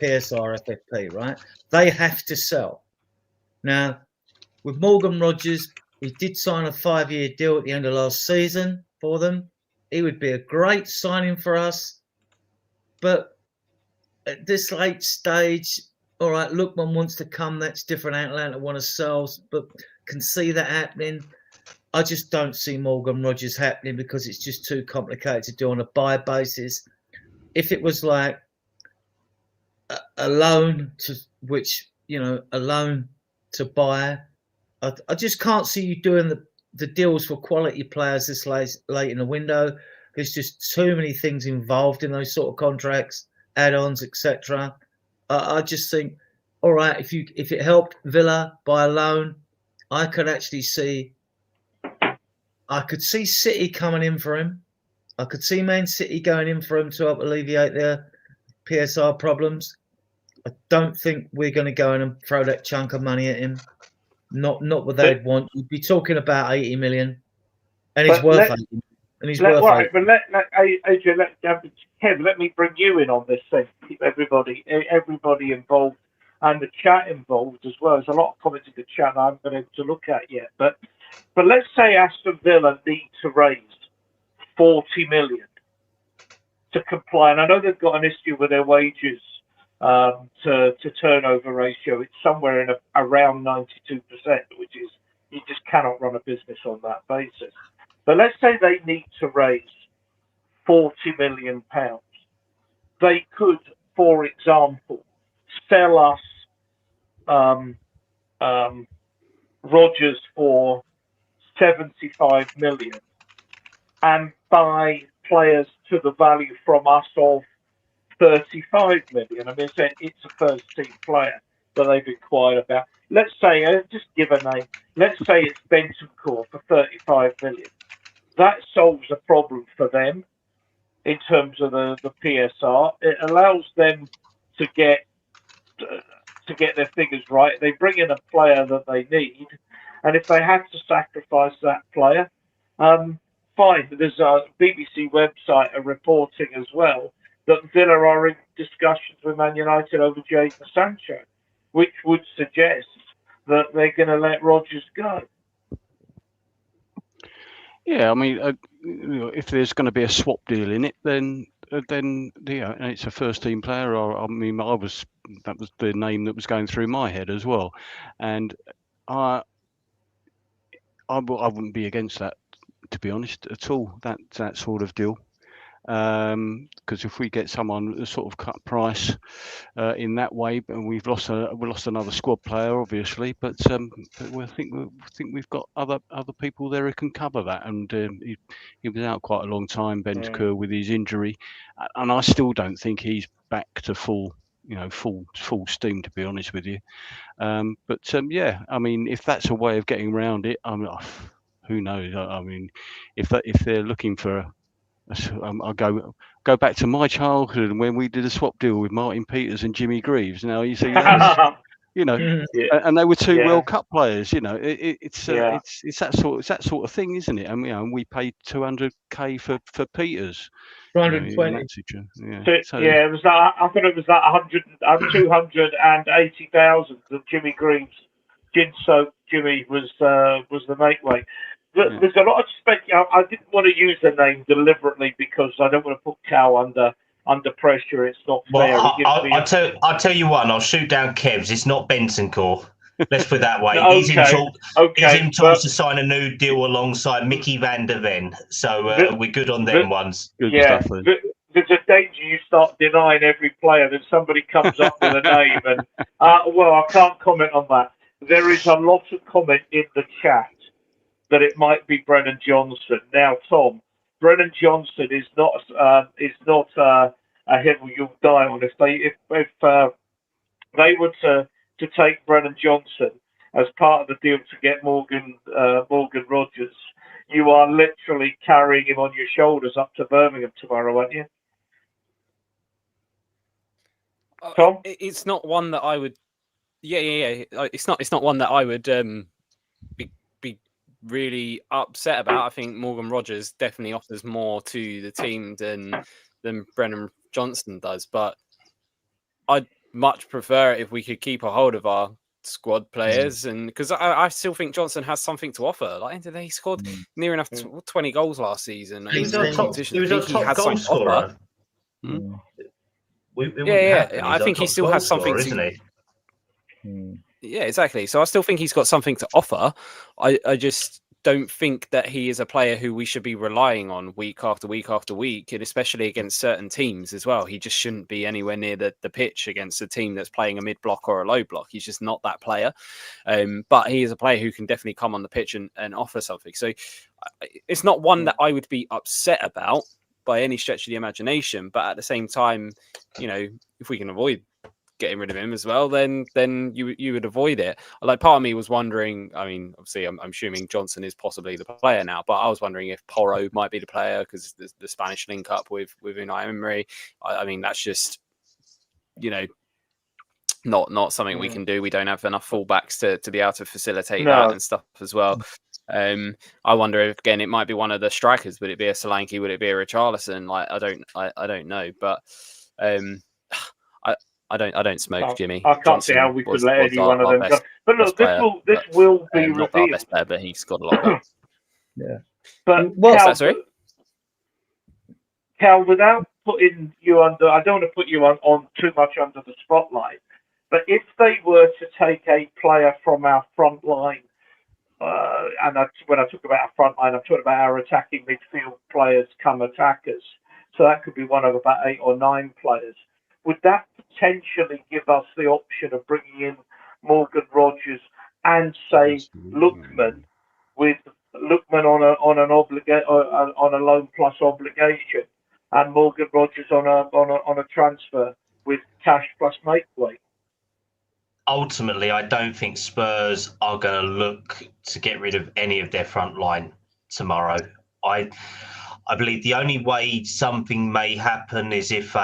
Speaker 3: PSR, FFP, right? They have to sell. Now, with Morgan Rodgers, we did sign a 5-year deal at the end of last season for them. He would be a great signing for us. But at this late stage, all right, Lookman wants to come. That's different. Atlanta want to sell, but can see that happening. I just don't see Morgan Rodgers happening because it's just too complicated to do on a buy basis. If it was like a loan to buy, I just can't see you doing the deals for quality players this late in the window. There's just too many things involved in those sort of contracts, add-ons, etc. I just think, all right, if it helped Villa by a loan, I could see City coming in for him. I could see Man City going in for him to help alleviate their PSR problems. I don't think we're going to go in and throw that chunk of money at him. Not what they'd want. You'd be talking about 80 million, and he's worth 80 million. And he's worth 80.
Speaker 1: But Adrian, Kev, let me bring you in on this thing. Keep everybody involved and the chat involved as well. There's a lot of comments in the chat that I haven't been able to look at yet. But let's say Aston Villa need to raise 40 million to comply, and I know they've got an issue with their wages to turnover ratio. It's somewhere in around 92%, which is, you just cannot run a business on that basis. But let's say they need to raise 40 million pounds. They could, for example, sell us Rodgers for 75 million and buy players to the value from us of 35 million. I mean, it's a first team player that they've inquired about. Let's say, just give a name, let's say it's Bentancur for 35 million. That solves a problem for them in terms of the PSR. It allows them to get to get their figures right. They bring in a player that they need, and if they had to sacrifice that player, fine. There's a BBC website reporting as well that Villa are in discussions with Man United over Jadon Sancho, which would suggest that they're going to let Rodgers go.
Speaker 2: Yeah, I mean, if there's going to be a swap deal in it, then and it's a first team player. I mean, that was the name that was going through my head as well, and I wouldn't be against that, to be honest, at all. That sort of deal. Because if we get someone a sort of cut price in that way, and we lost another squad player, obviously, but we think we've got other people there who can cover that. And he was out quite a long time, Bentancur, with his injury, and I still don't think he's back to full steam, to be honest with you. Yeah, I mean, if that's a way of getting around it, who knows? I mean, if they're looking for I'll go back to my childhood when we did a swap deal with Martin Peters and Jimmy Greaves. Now you see that, and they were two World Cup players. It's that sort of thing, isn't it? And we paid 200k for Peters.
Speaker 3: 220.
Speaker 1: It was that. I thought it was that 280,000 that Jimmy Greaves, gin-soaked Jimmy, was the make weight. There's a lot of speculation. I didn't want to use the name deliberately because I don't want to put Cal under pressure. It's not fair.
Speaker 5: I'll tell you one. I'll shoot down Kev's. It's not Bentancur. Let's put it that way.
Speaker 1: Okay,
Speaker 5: he's in talks to sign a new deal alongside Mickey van der Ven. So we're good on them ones.
Speaker 2: Good stuff.
Speaker 1: There's a danger you start denying every player that somebody comes up with a name. And I can't comment on that. There is a lot of comment in the chat that it might be Brennan Johnson. Now, Tom, Brennan Johnson is not a hill you'll die on. If they were to take Brennan Johnson as part of the deal to get Morgan Rodgers, you are literally carrying him on your shoulders up to Birmingham tomorrow, aren't you? Tom,
Speaker 4: it's not one that I would. Yeah. It's not one that I would be really upset about. I think Morgan Rodgers definitely offers more to the team than Brennan Johnson does, but I'd much prefer it if we could keep a hold of our squad players, and because I still think Johnson has something to offer. Like, he scored near enough 20 goals last season.
Speaker 5: He was a top goal scorer.
Speaker 4: I think he still has something,
Speaker 5: isn't he?
Speaker 4: Yeah, exactly. So I still think he's got something to offer. I just don't think that he is a player who we should be relying on week after week after week, and especially against certain teams as well. He just shouldn't be anywhere near the pitch against a team that's playing a mid block or a low block. He's just not that player. But he is a player who can definitely come on the pitch and offer something. So it's not one that I would be upset about by any stretch of the imagination. But at the same time, if we can avoid getting rid of him as well, then you would avoid it. Like, part of me was wondering, I mean, obviously I'm assuming Johnson is possibly the player now, but I was wondering if Porro might be the player because the Spanish link up with Unai Emery. I mean, that's just not something we can do. We don't have enough fullbacks to be able to facilitate that and stuff as well. I wonder if, again, it might be one of the strikers. Would it be a Solanke? Would it be a Richarlison? Like, I don't know, but I don't smoke Jimmy.
Speaker 1: I can't see how we could let any one of them go. But look, this will be revealed.
Speaker 4: Not our best player, but he's got a lot of
Speaker 1: Yeah. But Cal, without putting you under, I don't want to put you on too much under the spotlight, but if they were to take a player from our front line, and when I talk about our front line, I'm talking about our attacking midfield players come attackers. So that could be one of about 8 or 9 players. Would that potentially give us the option of bringing in Morgan Rodgers and, say, Lookman, with Lookman on a loan plus obligation, and Morgan Rodgers on a transfer with cash plus make weight?
Speaker 5: Ultimately, I don't think Spurs are going to look to get rid of any of their front line tomorrow. I believe the only way something may happen is if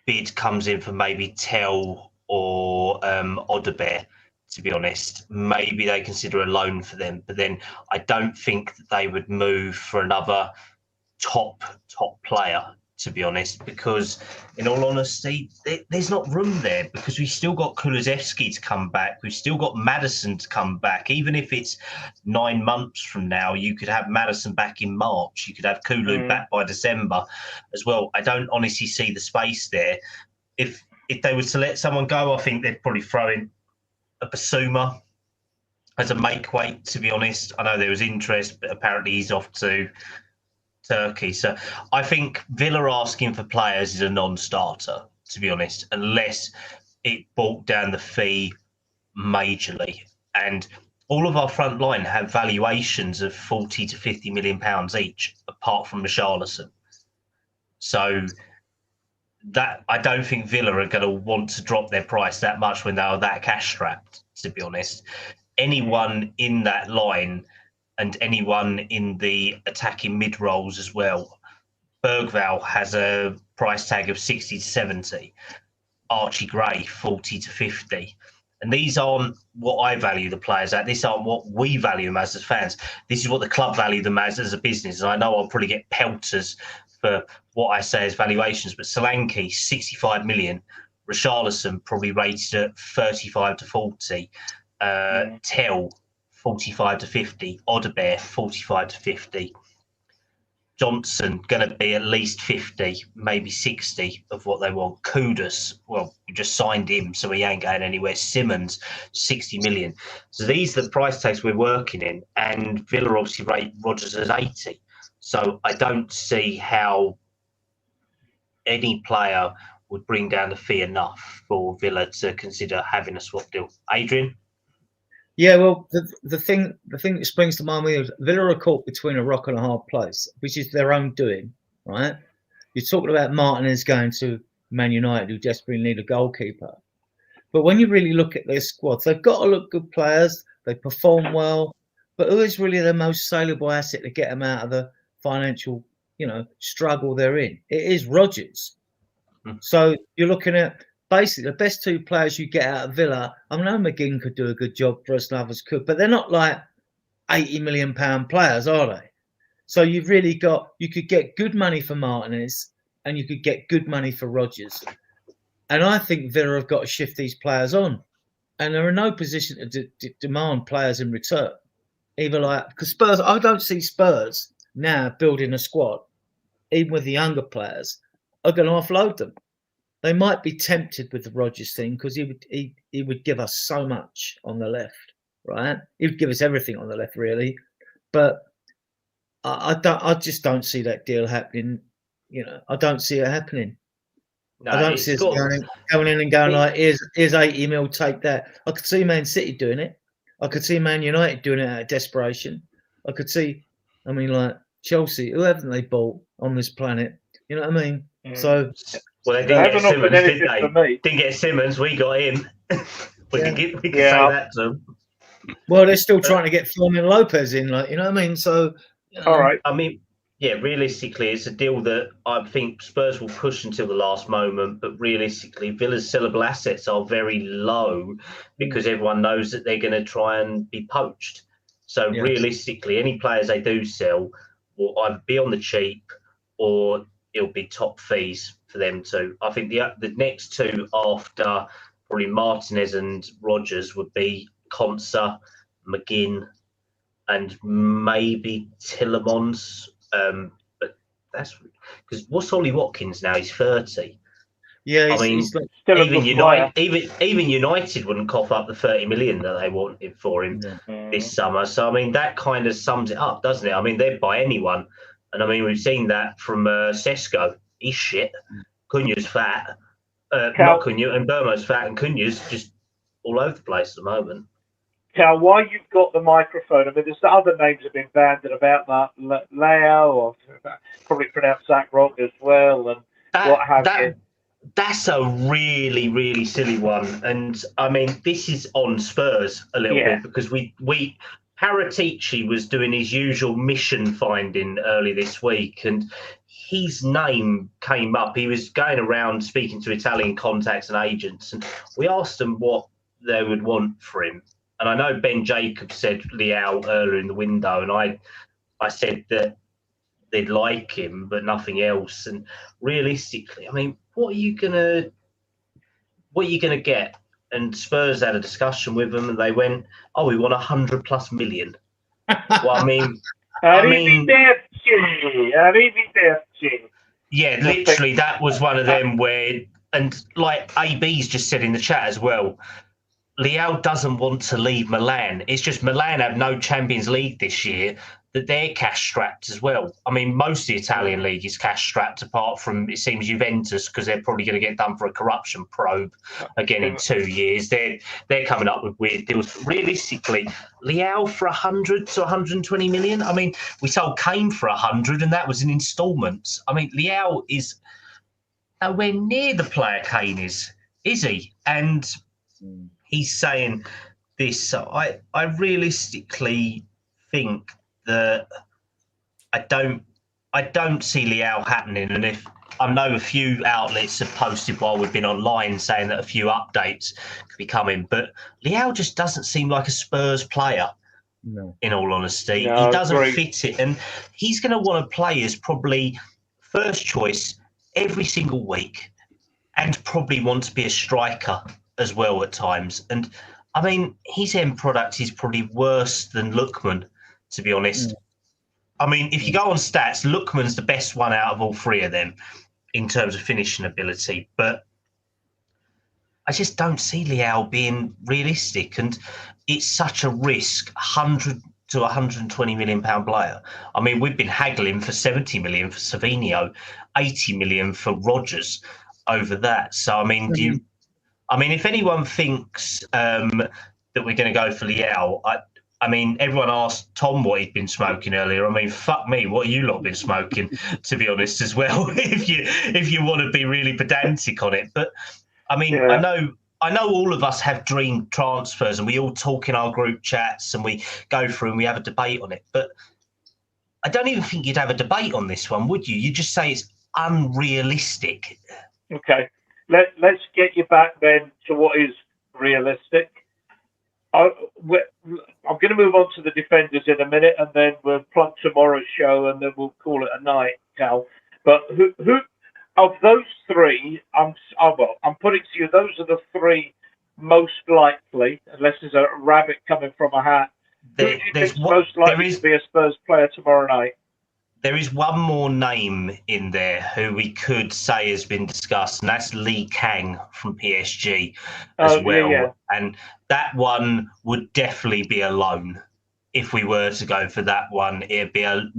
Speaker 5: bid comes in for maybe Tell or Odebear, to be honest, maybe they consider a loan for them. But then I don't think that they would move for another top player, to be honest, because in all honesty, there's not room there, because we've still got Kulusevski to come back. We've still got Maddison to come back. Even if it's 9 months from now, you could have Maddison back in March. You could have Kulu back by December as well. I don't honestly see the space there. If they were to let someone go, I think they'd probably throw in a Basuma as a make weight, to be honest. I know there was interest, but apparently he's off to Turkey. So I think Villa asking for players is a non-starter, to be honest, unless it brought down the fee majorly. And all of our front line have valuations of 40 to 50 million pounds each, apart from Richarlison. So that I don't think Villa are going to want to drop their price that much when they are that cash strapped, to be honest. Anyone in that line and anyone in the attacking mid roles as well. Bergvall has a price tag of 60 to 70. Archie Gray, 40 to 50. And these aren't what I value the players at. These aren't what we value them as fans. This is what the club value them as a business. And I know I'll probably get pelters for what I say as valuations, but Solanke, 65 million. Richarlison probably rated at 35 to 40. Tell, 45 to 50. Odebear, 45 to 50. Johnson going to be at least 50, maybe 60 of what they want. Kudus, well, we just signed him, so he ain't going anywhere. Simmons, 60 million. So these are the price tags we're working in, and Villa obviously rate Rodgers at 80. So I don't see how any player would bring down the fee enough for Villa to consider having a swap deal. Adrian?
Speaker 3: Yeah, well, the thing that springs to mind is Villa are caught between a rock and a hard place, which is their own doing, right? You're talking about Martinez going to Man United, who desperately need a goalkeeper. But when you really look at their squads, they've got a lot of good players. They perform well, but who is really the most saleable asset to get them out of the financial, struggle they're in? It is Rodgers. So you're looking at basically the best two players you get out of Villa. I know McGinn could do a good job for us and others could, but they're not like 80 million pound players, are they? So you've really you could get good money for Martinez and you could get good money for Rodgers. And I think Villa have got to shift these players on. And they're in no position to demand players in return. Because Spurs, I don't see Spurs now building a squad, even with the younger players, are going to offload them. They might be tempted with the Rodgers thing because he would give us so much on the left, right? He would give us everything on the left, really. But I just don't see that deal happening. I don't see it happening. No, I don't see us going in and going like, here's 80 mil, take that. I could see Man City doing it. I could see Man United doing it out of desperation. I could see, like Chelsea, who haven't they bought on this planet? You know what I mean? So.
Speaker 5: Well, they didn't get Simmons, did they? Didn't get Simmons, we got him. we can say that to them.
Speaker 3: Well, they're still trying to get Fermin Lopez in, you know what I mean? So,
Speaker 1: all right.
Speaker 5: I mean, yeah, realistically, it's a deal that I think Spurs will push until the last moment. But realistically, Villa's sellable assets are very low because everyone knows that they're going to try and be poached. So realistically, any players they do sell will either be on the cheap or it'll be top fees for them too. I think the next two after probably Martinez and Rodgers would be Konsa, McGinn, and maybe Tillemans. But that's because what's Ollie Watkins now? He's 30.
Speaker 3: Yeah,
Speaker 5: he's even United wouldn't cough up the 30 million that they wanted for him this summer. So that kind of sums it up, doesn't it? They'd buy anyone. And we've seen that from Sesko. He's shit. Cunha's fat. Not Cunha, and Burmo's fat, and Cunha's just all over the place at the moment.
Speaker 1: Cal, while you've got the microphone, there's other names have been banded about that. Leo, or probably pronounced Zach Rock as well, and what have you.
Speaker 5: That's a really, really silly one. And, this is on Spurs a little bit because we Paratici was doing his usual mission finding early this week, and his name came up. He was going around speaking to Italian contacts and agents, and we asked them what they would want for him. And I know Ben Jacobs said Leao earlier in the window, and I said that they'd like him, but nothing else. And realistically, I mean, what are you gonna get? And Spurs had a discussion with them, and they went, "Oh, we want 100+ million." Well, I mean, yeah, literally, that was one of them where, and like AB's just said in the chat as well, Leao doesn't want to leave Milan. It's just Milan have no Champions League this year, that they're cash strapped as well. I mean, most of the Italian league is cash strapped, apart from, it seems, Juventus, because they're probably going to get done for a corruption probe again in 2 years. They're coming up with weird deals. But realistically, Leao for 100 to 120 million. I mean, we sold Kane for 100, and that was in instalments. I mean, Leao is nowhere near the player Kane is he? And he's saying this. So I realistically think that I don't see Leao happening. And if I know a few outlets have posted while we've been online saying that a few updates could be coming, but Leao just doesn't seem like a Spurs player.
Speaker 3: No.
Speaker 5: In all honesty,
Speaker 1: no,
Speaker 5: he doesn't
Speaker 1: great.
Speaker 5: fit it, and he's going to want to play as probably first choice every single week, and probably want to be a striker as well at times. And I mean, his end product is probably worse than Lookman, to be honest. I mean, if you go on stats, Lookman's the best one out of all three of them in terms of finishing ability. But I just don't see Leao being realistic. And it's such a risk, 100 to 120 million pound player. I mean, we've been haggling for 70 million for Savinho, 80 million for Rodgers over that. So, I mean, if anyone thinks that we're going to go for Leao, I mean, everyone asked Tom what he'd been smoking earlier. I mean, fuck me, what have you lot been smoking, to be honest, as well, if you want to be really pedantic on it. But, I mean, I know all of us have dream transfers, and we all talk in our group chats, and we go through and we have a debate on it. But I don't even think you'd have a debate on this one, would you? You'd just say it's unrealistic.
Speaker 1: Okay. Let's get you back then to what is realistic. I'm going to move on to the defenders in a minute, and then we'll plug tomorrow's show, and then we'll call it a night, Cal. But who of those three? I'm putting to you. Those are the three most likely, unless there's a rabbit coming from a hat. Who do you think's most likely to be a Spurs player tomorrow night?
Speaker 5: There is one more name in there who we could say has been discussed, and that's Lee Kang from PSG as well. Yeah. And that one would definitely be a loan. If we were to go for that one, it'd be a...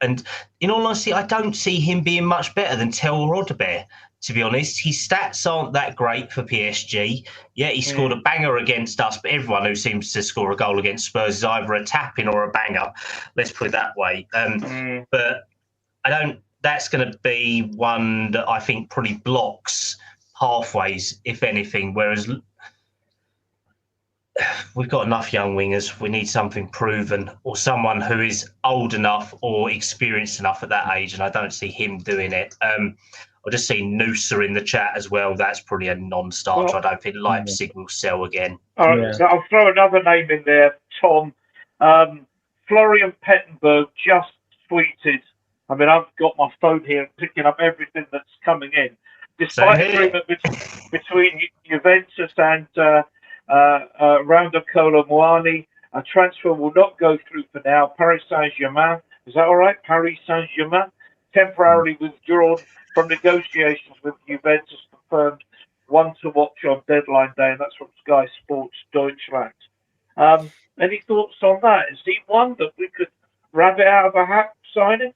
Speaker 5: And in all honesty, I don't see him being much better than Tel Rodebert, to be honest. His stats aren't that great for PSG. Yeah, he scored a banger against us, but everyone who seems to score a goal against Spurs is either a tap-in or a banger. Let's put it that way. But that's going to be one that I think probably blocks halfways, if anything, whereas we've got enough young wingers. We need something proven, or someone who is old enough or experienced enough at that age, and I don't see him doing it. I'll just see Noosa in the chat as well. That's probably a non-starter. I don't think Leipzig will sell again.
Speaker 1: All right, so I'll throw another name in there, Tom. Florian Pettenberg just tweeted. I mean, I've got my phone here picking up everything that's coming in. Despite agreement between Juventus and Randa Colomwani, a transfer will not go through for now. Paris Saint-Germain, is that all right? Paris Saint-Germain temporarily withdrawn from negotiations with Juventus, confirmed one to watch on deadline day, and that's from Sky Sports Deutschland. Any thoughts on that? Is he one that we could rabbit out of a hat signing?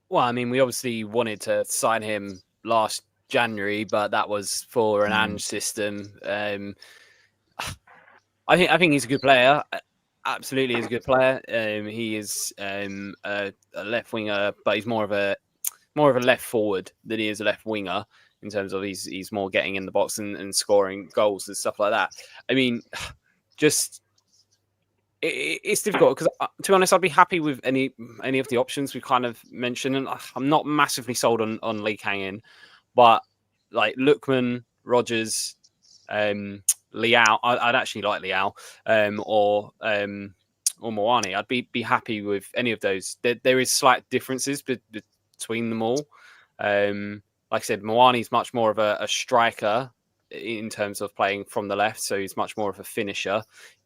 Speaker 4: Well, I mean, we obviously wanted to sign him last January, but that was for an Ange system. I think he's a good player. Absolutely, he's a good player. He is a left winger, but he's more of a left forward than he is a left winger in terms of he's more getting in the box and scoring goals and stuff like that. I mean, just it's difficult because, to be honest, I'd be happy with any of the options we kind of mentioned, and I'm not massively sold on Lee Kang-in, but like Lookman, Rodgers, Liao, I'd actually like Liao, or Moani. I'd be happy with any of those. There is slight differences between them all. Like I said, Moani's much more of a striker in terms of playing from the left, so he's much more of a finisher.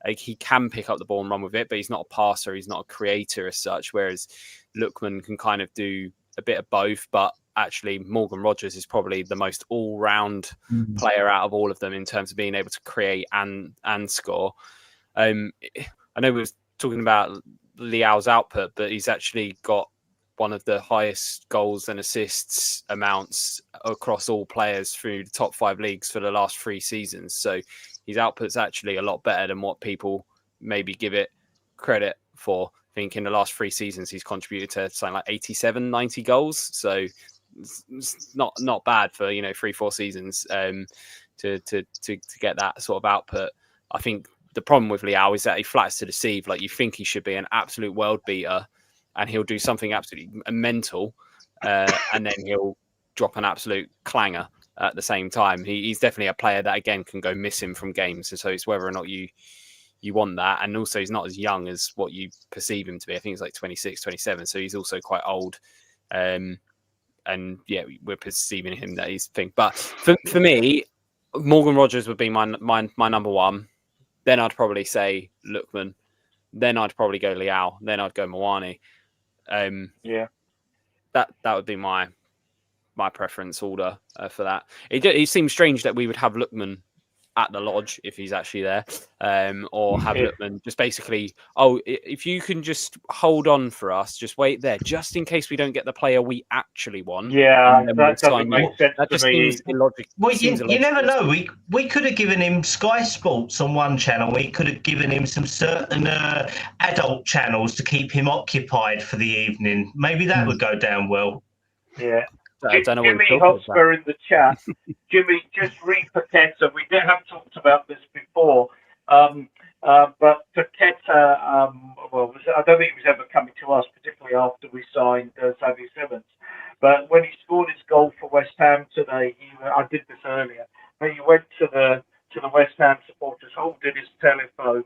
Speaker 4: Like, he can pick up the ball and run with it, but he's not a passer, he's not a creator as such, whereas Lookman can kind of do a bit of both. But actually Morgan Rodgers is probably the most all-round player out of all of them in terms of being able to create and score. I know we were talking about Liao's output, but he's actually got one of the highest goals and assists amounts across all players through the top 5 leagues for the last 3 seasons. So his output's actually a lot better than what people maybe give it credit for. I think in the last 3 seasons, he's contributed to something like 87, 90 goals. So it's not bad for, 3-4 seasons to get that sort of output. I think the problem with Liao is that he flatters to deceive. Like, you think he should be an absolute world beater, and he'll do something absolutely mental, and then he'll drop an absolute clanger at the same time. He's definitely a player that, again, can go missing from games. So it's whether or not you want that. And also, he's not as young as what you perceive him to be. I think he's like 26, 27. So he's also quite old. And yeah, we're perceiving him that he's thing. But for me, Morgan Rodgers would be my number one. Then I'd probably say Lookman. Then I'd probably go Liao. Then I'd go Moani. That would be my preference order for that. It seems strange that we would have Lookman at the lodge if he's actually there, or have Lookman just basically, if you can just hold on for us, just wait there, just in case we don't get the player we actually want.
Speaker 1: Yeah, that doesn't make sense
Speaker 4: that just
Speaker 1: to me.
Speaker 4: seems illogical.
Speaker 5: Well, you never know. We could have given him Sky Sports on one channel. We could have given him some certain adult channels to keep him occupied for the evening. Maybe that would go down well.
Speaker 1: Yeah.
Speaker 4: I don't know
Speaker 1: Jimmy Hotspur in the chat. Jimmy, just read Paqueta. We did have talked about this before, but Paqueta, I don't think he was ever coming to us, particularly after we signed Xavi Simons. But when he scored his goal for West Ham today, I did this earlier, but he went to the West Ham supporters, holding his telephone,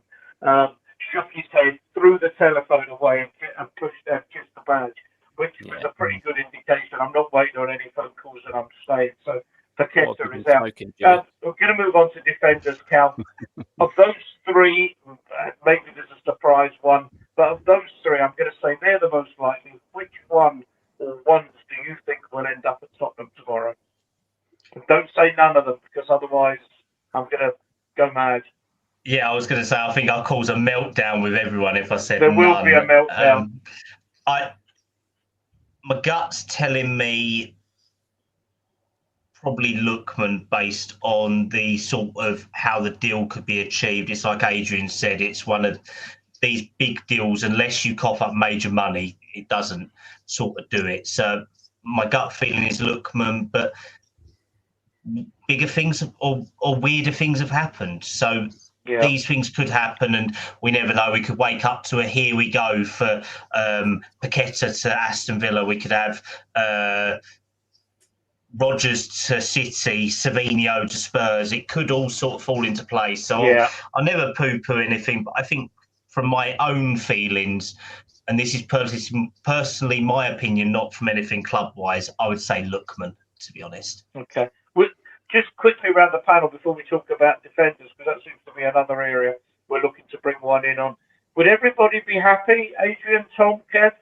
Speaker 1: shook his head, threw the telephone away, and kissed the badge, which was a pretty good indication. I'm not waiting on any phone calls, and I'm staying. So Paqueta is out. We're going to move on to defenders, Cal. Of those 3, maybe there's a surprise one, but of those 3, I'm going to say they're the most likely. Which one or ones do you think will end up at Tottenham tomorrow? And don't say none of them, because otherwise I'm going to go mad.
Speaker 5: Yeah, I was going to say, I think I'll cause a meltdown with everyone if I said
Speaker 1: there
Speaker 5: none.
Speaker 1: will be a meltdown.
Speaker 5: My gut's telling me probably Lookman, based on the sort of how the deal could be achieved. It's like Adrian said, it's one of these big deals. Unless you cough up major money, it doesn't sort of do it. So my gut feeling is Lookman, but bigger things or weirder things have happened. So these things could happen, and we never know. We could wake up to a here we go for Paqueta to Aston Villa. We could have Rodgers to City, Savinho to Spurs. It could all sort of fall into place. So I'll never poo-poo anything, but I think from my own feelings, and this is personally my opinion, not from anything club-wise, I would say Lookman, to be honest.
Speaker 1: Okay. Just quickly around the panel before we talk about defenders, because that seems to be another area we're looking to bring one in on. Would everybody be happy? Adrian, Tom, Kev?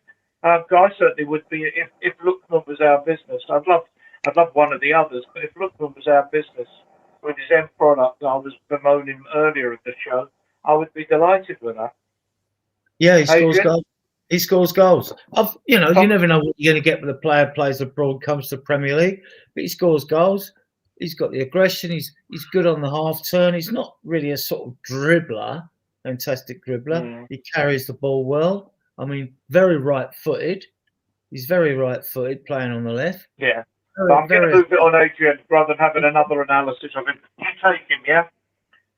Speaker 1: I certainly would be if Lookman was our business. I'd love one of the others, but if Lookman was our business with his end product that I was bemoaning earlier in the show, I would be delighted with that.
Speaker 3: Yeah, he scores goals. He scores goals. You never know what you're going to get when a player plays abroad, comes to Premier League, but he scores goals. He's got the aggression. He's good on the half turn. He's not really a sort of dribbler, fantastic dribbler. He carries the ball well. I mean, very right-footed. He's very right-footed, playing on the left.
Speaker 1: Yeah. But I'm going to move it on Adrian rather than having another analysis of him. You take him, yeah?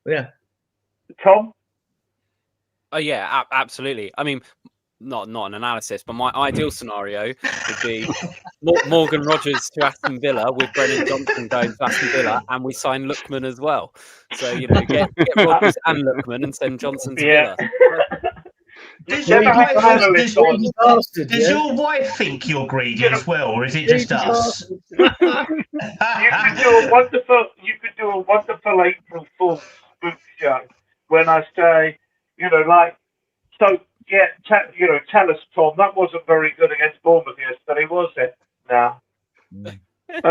Speaker 3: Yeah.
Speaker 1: Tom?
Speaker 4: Oh yeah, absolutely. I mean, not an analysis, but my ideal scenario would be Morgan Rogers to Aston Villa with Brennan Johnson going to Aston Villa, and we sign Lookman as well. So get Rogers and Lookman and send Johnson to Villa.
Speaker 5: Does
Speaker 1: Never
Speaker 5: your
Speaker 1: had an
Speaker 5: wife,
Speaker 1: analyst on.
Speaker 5: does your wife think you're greedy as well, or is it just us?
Speaker 1: You could do a wonderful April Fool's spook show when I say, so yeah, tell us, Tom, that wasn't very good against Bournemouth yesterday, was it? No. And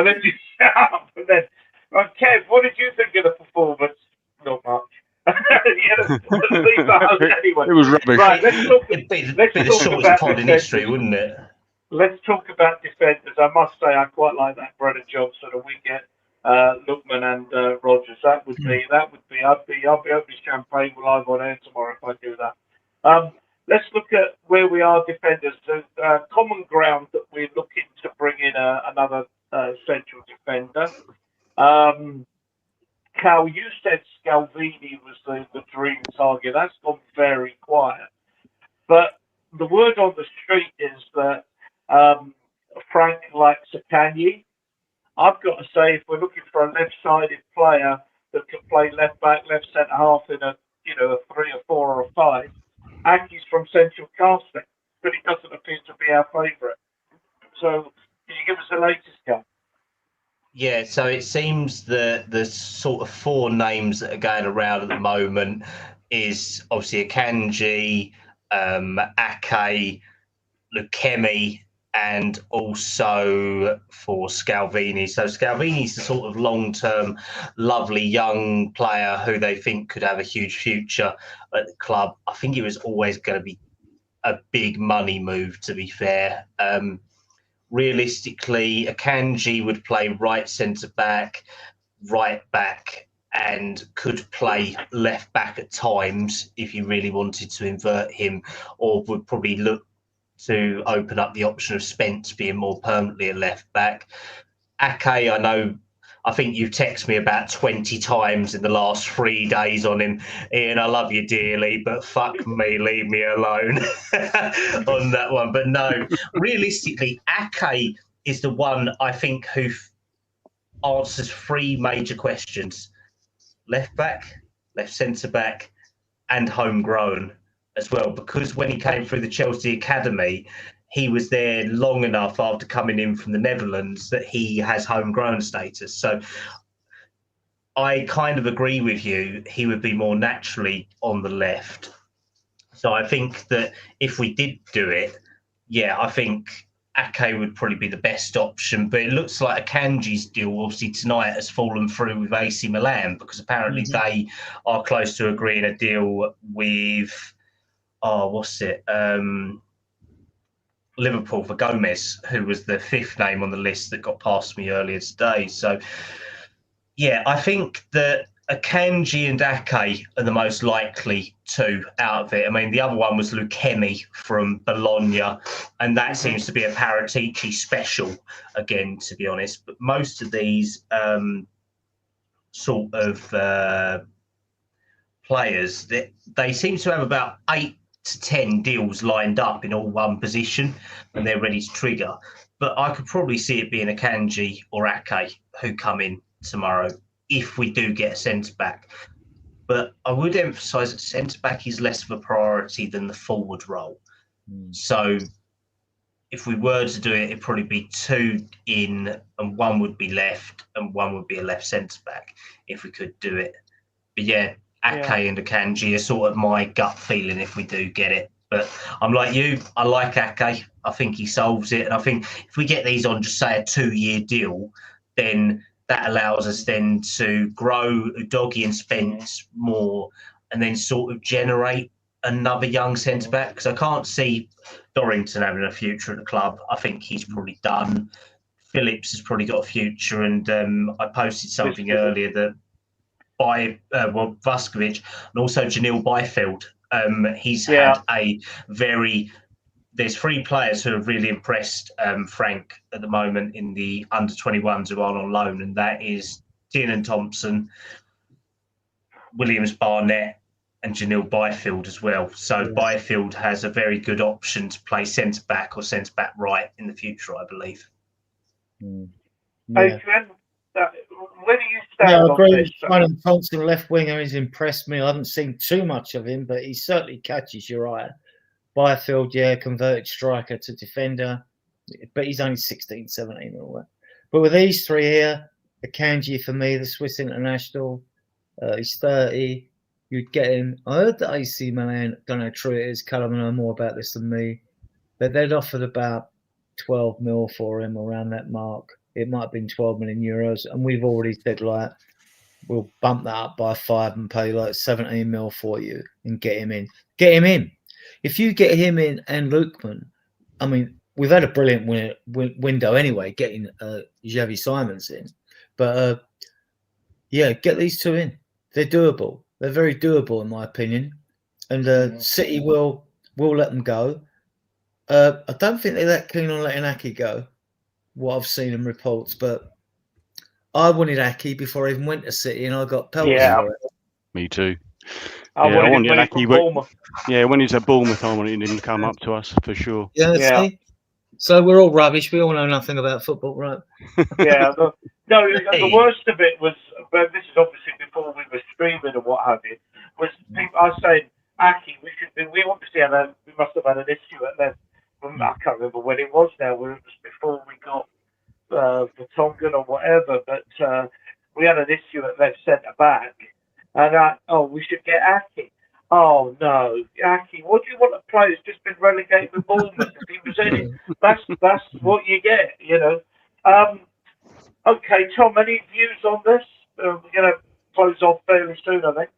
Speaker 1: then you shut up, and then, Kev, what did you think of the performance? Not much. Leave that out anyway.
Speaker 2: It was rubbish.
Speaker 1: Right,
Speaker 5: It'd be the shortest pod in history, wouldn't it?
Speaker 1: Let's talk about defenders. I must say, I quite like that Brennan Johnson, and we get Lookman and Rogers. That would be. I'll be opening champagne live on air tomorrow if I do that. Let's look at where we are defenders. There's common ground that we're looking to bring in another central defender. Cal, you said Scalvini was the dream target. That's gone very quiet. But the word on the street is that Frank likes Akanji. I've got to say, if we're looking for a left-sided player that can play left back, left centre half in a 3 or 4 or a 5, Aki's from Central Casting, but he doesn't appear to be our favourite. So, can you give us the latest, Cal?
Speaker 5: Yeah, so it seems that the sort of 4 names that are going around at the moment is obviously Akanji, Ake, Lukemi, and also for Scalvini. So Scalvini's the sort of long-term, lovely young player who they think could have a huge future at the club. I think it was always going to be a big money move, to be fair. Realistically, Akanji would play right centre-back, right back, and could play left back at times if you really wanted to invert him, or would probably look to open up the option of Spence being more permanently a left back. Ake, I think you've texted me about 20 times in the last 3 days on him. Ian, I love you dearly, but fuck me, leave me alone on that one. But no, realistically, Ake is the one I think who answers 3 major questions: left back, left centre back, and homegrown as well. Because when he came through the Chelsea Academy, he was there long enough after coming in from the Netherlands that he has homegrown status. So I kind of agree with you. He would be more naturally on the left. So I think that if we did do it, yeah, I think Ake would probably be the best option. But it looks like Akanji's deal, obviously, tonight has fallen through with AC Milan, because apparently they are close to agreeing a deal with, Liverpool for Gomez, who was the 5th name on the list that got past me earlier today. So, yeah, I think that Akanji and Ake are the most likely 2 out of it. I mean, the other one was Lukemi from Bologna, and that seems to be a Paratici special again, to be honest. But most of these sort of players, they seem to have about 8 to 10 deals lined up in all one position, and they're ready to trigger. But I could probably see it being Akanji or Ake who come in tomorrow if we do get a centre-back. But I would emphasise that centre-back is less of a priority than the forward role. So if we were to do it, it'd probably be 2 in, and 1 would be left, and 1 would be a left centre-back if we could do it. But yeah, Ake and Akanji are sort of my gut feeling if we do get it. But I'm like you, I like Ake. I think he solves it. And I think if we get these on just, say, a 2-year deal, then that allows us then to grow Udogie and Spence more, and then sort of generate another young centre-back. Because I can't see Dorrington having a future at the club. I think he's probably done. Phillips has probably got a future. And I posted something earlier that Vuskovic and also Janil Byfield. He's had a there's 3 players who have really impressed Frank at the moment in the under-21s who are on loan, and that is Tiernan Thompson, Williams Barnett, Janelle Byfield as well. So Byfield has a very good option to play centre back or centre back right in the future, I believe.
Speaker 3: Yeah.
Speaker 1: Adrian, where do you stand
Speaker 3: I agree
Speaker 1: on this?
Speaker 3: Simon Thompson, left winger, has impressed me. I haven't seen too much of him, but he certainly catches your eye. Byfield, converted striker to defender, but he's only 16, 17 and all that. But with these three here, Akanji for me, the Swiss international, he's 30. You'd get him. I heard that AC Milan, don't know how true it is, Callum know more about this than me, but they'd offered about 12 mil for him, around that mark. It might have been 12 million euros, and we've already said, like, we'll bump that up by 5 and pay like 17 mil for you and get him in. Get him in. If you get him in and Lukeman, I mean, we've had a brilliant window anyway, getting Xavi Simons in. But, get these two in. They're doable. They're very doable, in my opinion. And City will let them go. I don't think they're that keen on letting Aki go, what I've seen in reports. But I wanted Aki before I even went to City, and I got pelted for it.
Speaker 2: Me too.
Speaker 1: I wanted Aki Bournemouth.
Speaker 2: Yeah, when he's at Bournemouth, I wanted him to come up to us for sure.
Speaker 3: Yeah. See? So we're all rubbish. We all know nothing about football, right?
Speaker 1: Yeah. The worst of it was, but this is obviously before we were streaming and what have you, was people are saying, Aki, we obviously we must have had an issue at that. I can't remember when it was now. It was before we got Vertonghen or whatever, but we had an issue at left centre back, and we should get Aki. Oh no, Aki! What do you want to play? He's just been relegated with Bournemouth. If he was in it, that's what you get, you know. Okay, Tom, any views on this? We're going to close off fairly soon, I think.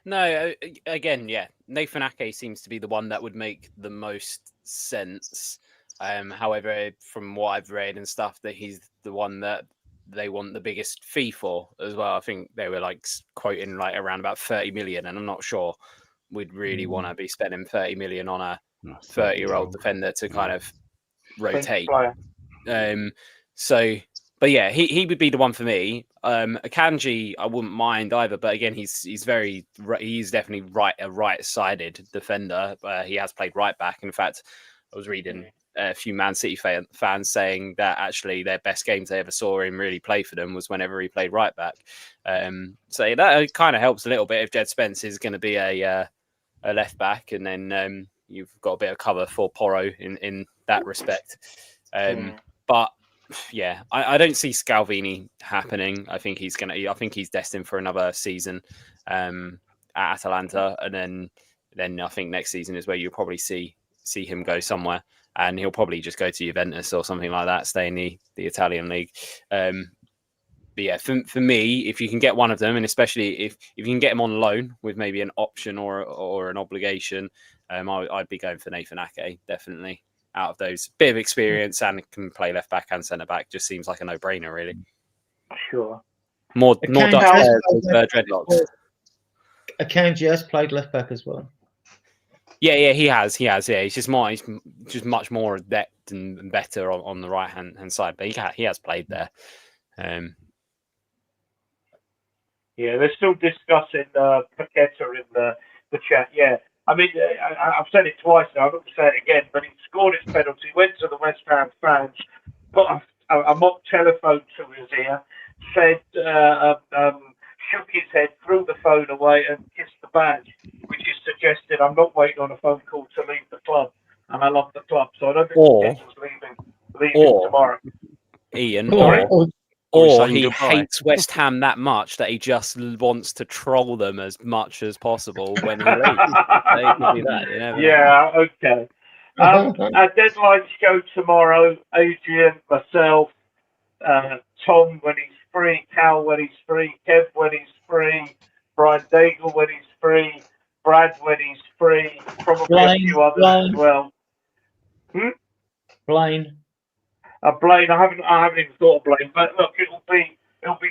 Speaker 4: No, again, Nathan Ake seems to be the one that would make the most sense. However, from what I've read and stuff, that he's the one that they want the biggest fee for as well. I think they were like quoting like around about 30 million, and I'm not sure we'd really want to be spending 30 million on a 30-year-old defender to kind of rotate. But yeah, he would be the one for me. Akanji, I wouldn't mind either, but again, he's definitely a right-sided defender. He has played right back. In fact, I was reading a few Man City fans saying that actually their best games they ever saw him really play for them was whenever he played right back. So that kind of helps a little bit if Jed Spence is going to be a left back, and then you've got a bit of cover for Porro in that respect. But yeah, I don't see Scalvini happening. I think he's destined for another season at Atalanta, and then I think next season is where you'll probably see him go somewhere, and he'll probably just go to Juventus or something like that, stay in the Italian league. But yeah, for me, if you can get one of them, and especially if you can get him on loan with maybe an option or an obligation, I'd be going for Nathan Ake, definitely. Out of those, bit of experience and can play left back and centre back, just seems like a no-brainer, really.
Speaker 1: Sure.
Speaker 4: More Dutch players with dreadlocks.
Speaker 3: Akanji has played left back as well. Yeah,
Speaker 4: he has. Yeah, he's just much more adept and better on the right hand side, but he has played there.
Speaker 1: Yeah, they're still discussing Paqueta in the chat. Yeah. I mean, I've said it twice now. I'm not going to say it again, but he scored his penalty, went to the West Ham fans, put a mock telephone to his ear, said, shook his head, threw the phone away, and kissed the badge, which is suggested I'm not waiting on a phone call to leave the club, and I love the club, so I don't think Paqueta's leaving tomorrow.
Speaker 4: Ian, or he hates West Ham that much that he just wants to troll them as much as possible when he leaves.
Speaker 1: Okay. Our deadlines go tomorrow. Adrian, myself, Tom when he's free, Cal when he's free, Kev when he's free, Brian Daigle when he's free, Brad when he's free, probably a few others as well.
Speaker 3: Blaine.
Speaker 1: Blaine, I haven't even thought of Blaine, but look, it'll be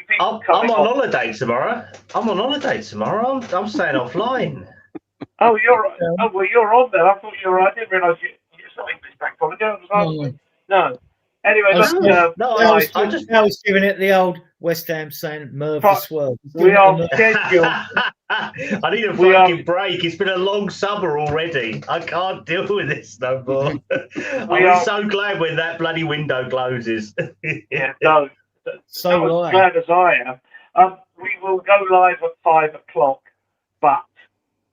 Speaker 1: people coming.
Speaker 5: I'm on holiday tomorrow. I'm staying offline.
Speaker 1: Oh, you're on there. I thought you were. I didn't realise it's not English bank holiday. No. Anyway,
Speaker 3: I was giving it the old West Ham saying, "Merv the swerve."
Speaker 1: We are scheduled.
Speaker 5: I need a fucking break. It's been a long summer already. I can't deal with this no more. I'm so glad when that bloody window closes.
Speaker 1: Yeah, no. So as glad as I am. We will go live at 5 o'clock, but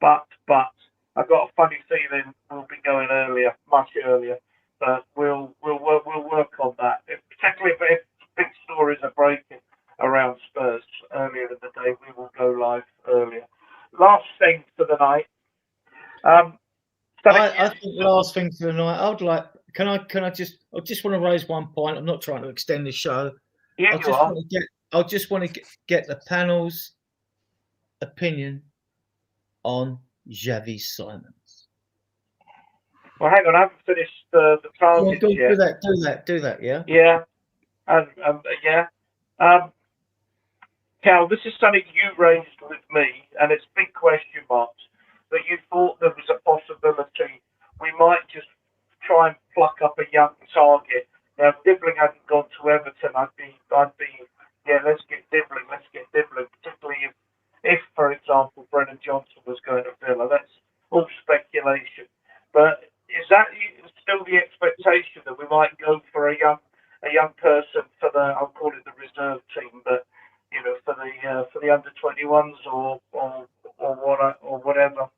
Speaker 1: I've got a funny feeling we'll be going earlier, much earlier. But we'll work on that. Particularly if big stories are breaking around Spurs earlier in the day, we will go live earlier. Last thing for the night.
Speaker 3: I think last thing for the night. I just want to raise one point. I'm not trying to extend the show.
Speaker 1: Yeah,
Speaker 3: I just want to get the panel's opinion on Xavi Simons.
Speaker 1: Well, hang on, I haven't finished the targets yet.
Speaker 3: Do that, yeah?
Speaker 1: Yeah. Yeah. Cal, this is something you raised with me, and it's big question marks, that you thought there was a possibility we might just try and pluck up a young target. Now, if Dibbling hadn't gone to Everton, I'd be, let's get Dibbling, particularly if, for example, Brennan Johnson was going to Villa. That's all speculation. But is that still the expectation that we might go for a young person for I'll call it the reserve team, but for the under 21s or whatever?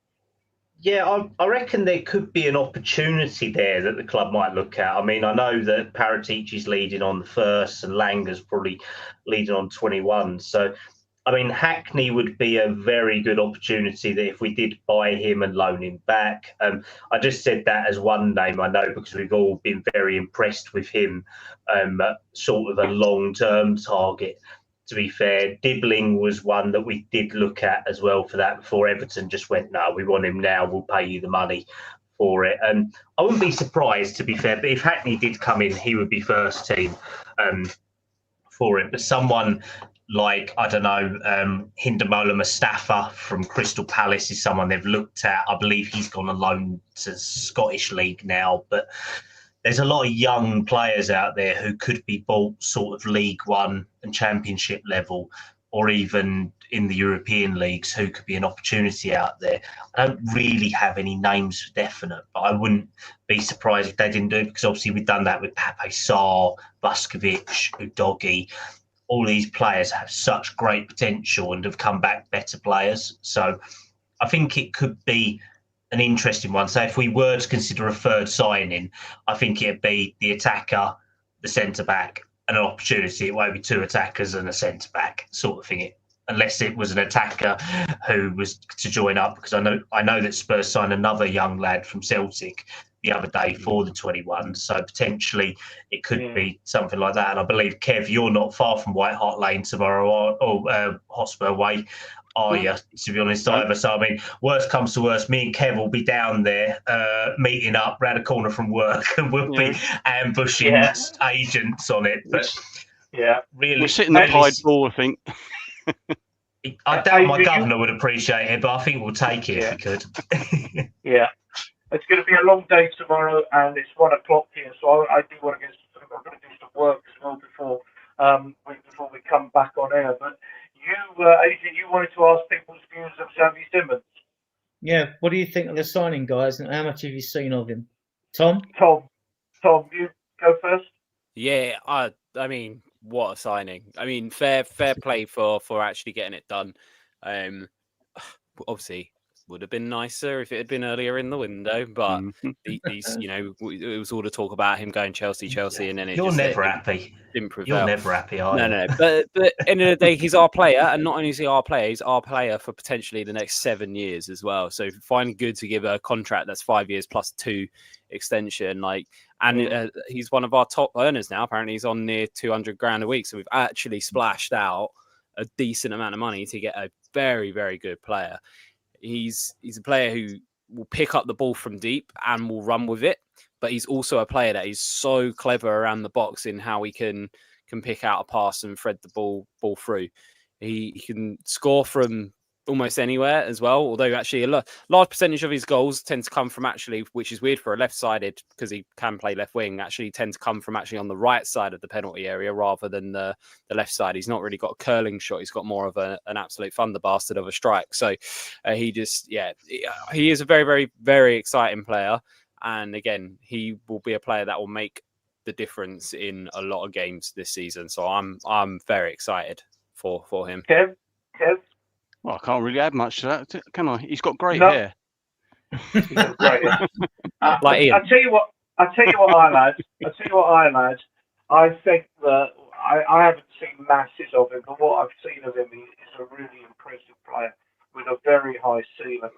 Speaker 5: Yeah, I reckon there could be an opportunity there that the club might look at. I mean, I know that Paratici's leading on the first and Langer's probably leading on 21. So, I mean, Hackney would be a very good opportunity that if we did buy him and loan him back. I just said that as one name, I know, because we've all been very impressed with him, sort of a long-term target. To be fair, Dibbling was one that we did look at as well for that before Everton just went, no, we want him now, we'll pay you the money for it. And I wouldn't be surprised, to be fair, but if Hackney did come in, he would be first team for it. But someone like, I don't know, Hindamola Mustafa from Crystal Palace is someone they've looked at. I believe he's gone on loan to Scottish League now, but there's a lot of young players out there who could be bought sort of League One and Championship level, or even in the European leagues, who could be an opportunity out there. I don't really have any names for definite, but I wouldn't be surprised if they didn't do it, because obviously we've done that with Pape Sarr, Vuskovic, Udogi. All these players have such great potential and have come back better players. So I think it could be an interesting one. So if we were to consider a third signing, I think it'd be the attacker, the centre-back, and an opportunity. It won't be two attackers and a centre-back sort of thing. Unless it was an attacker who was to join up, because I know that Spurs signed another young lad from Celtic the other day for the 21. So potentially it could be something like that. And I believe, Kev, you're not far from White Hart Lane tomorrow, or Hotspur Way, are you, to be honest, either? So, I mean, worst comes to worst, me and Kev will be down there meeting up round a corner from work, and we'll be ambushing agents on it. But really,
Speaker 2: we'll sit in the Pied Ball, I think.
Speaker 5: I doubt my governor would appreciate it, but I think we'll take it if we could.
Speaker 1: Yeah. It's going to be a long day tomorrow, and it's 1 o'clock here, so I do want to I'm going to do some work as well before we come back on air. But you, Adrian, you wanted to ask people's views of Xavi Simons.
Speaker 3: Yeah, what do you think of the signing, guys, and how much have you seen of him? Tom,
Speaker 1: you go first.
Speaker 4: Yeah, I mean, what a signing! I mean, fair play for actually getting it done. Obviously, would have been nicer if it had been earlier in the window, but these, it was all the talk about him going Chelsea, and then
Speaker 5: you're never happy.
Speaker 4: Didn't prevail.
Speaker 5: You're never happy, are you?
Speaker 4: No. But end of the day, he's our player, and not only is he our player, he's our player for potentially the next 7 years as well. So finding good to give a contract that's 5 years plus 2 extension, he's one of our top earners now. Apparently, he's on near 200 grand a week. So we've actually splashed out a decent amount of money to get a very, very good player. He's a player who will pick up the ball from deep and will run with it, but he's also a player that is so clever around the box in how he can pick out a pass and thread the ball through. He can score from almost anywhere as well. Although actually a large percentage of his goals tend to come from actually, which is weird for a left-sided because he can play left wing, actually tend to come from actually on the right side of the penalty area rather than the left side. He's not really got a curling shot. He's got more of an absolute thunder bastard of a strike. So he is a very, very, very exciting player. And again, he will be a player that will make the difference in a lot of games this season. So I'm very excited for him.
Speaker 1: Kev?
Speaker 2: Well, I can't really add much to that, can I? He's got great hair.
Speaker 1: He's got great hair.
Speaker 4: Like Ian.
Speaker 1: I'll tell you what I'll add. I think that I haven't seen masses of him, but what I've seen of him is a really impressive player with a very high ceiling.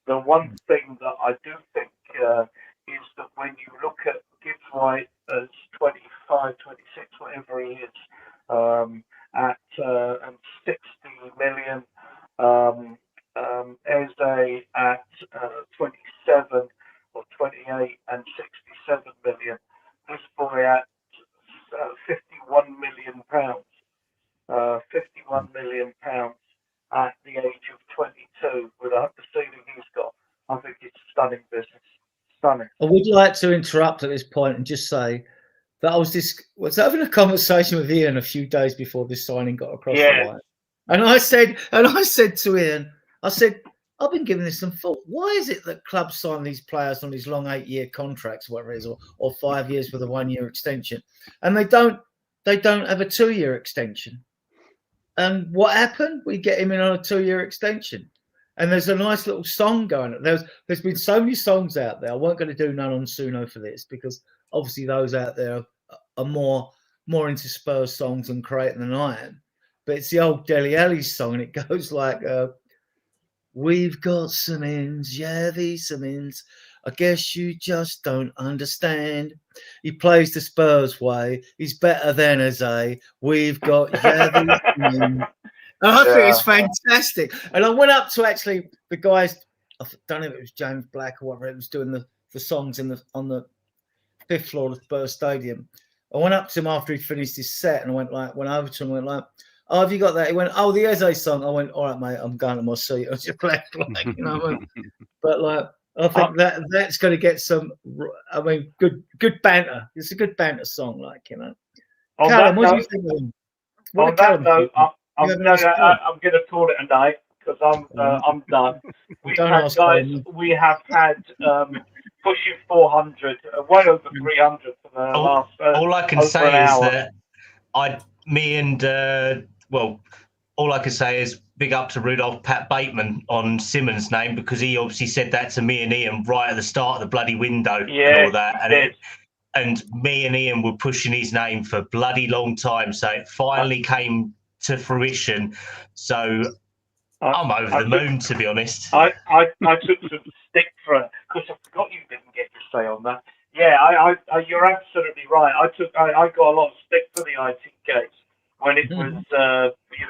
Speaker 1: The one thing that I do think is that when you look at Gibbs White as 25, 26, whatever he is, at 60 million, Eze at 27 or 28 and 67 million. This boy at 51 million pounds. 51 million pounds at the age of 22 with the ceiling he's got. I think it's stunning business. Stunning.
Speaker 3: I would like to interrupt at this point and just say that I was having a conversation with Ian a few days before this signing got across the line. And I said to Ian, I've been giving this some thought. Why is it that clubs sign these players on these long 8-year contracts, whatever it is, or 5 years with a 1-year extension, and they don't have a 2-year extension? And what happened? We get him in on a 2-year extension. And there's a nice little song going. There's been so many songs out there. I weren't going to do none on Suno for this because obviously those out there are more into Spurs songs and creating than I am. But it's the old Dele Alli song, and it goes like, we've got some ins, yeah, these some ins. I guess you just don't understand. He plays the Spurs way. He's better than Eze. We've got yeah, these some ins. And I think it's fantastic. And I went up to actually the guys, I don't know if it was James Black or whatever, it was doing the songs on the 5th floor of the Spurs Stadium. I went up to him after he finished his set and I went over to him and went like, oh, have you got that? He went, oh, the Eze song. I went, all right, mate, I'm going to my seat. I just left, like, you know. But like, I think that's going to get some. I mean, good banter. It's a good banter song, like, you know. Callum, what do you think of him?
Speaker 1: On that note, I'm going to call it a night because I'm done. We have had pushing 400, way over 300 for the last.
Speaker 5: All I can say is that all I can say is big up to Rudolph Pat Bateman on Simmons' name because he obviously said that to me and Ian right at the start of the bloody window and all that. And me and Ian were pushing his name for a bloody long time. So it finally came to fruition. So I'm over the moon, to be honest.
Speaker 1: I took some stick for it because I forgot you didn't get to say on that. Yeah, you're absolutely right. I got a lot of stick for the IT case when it was, when he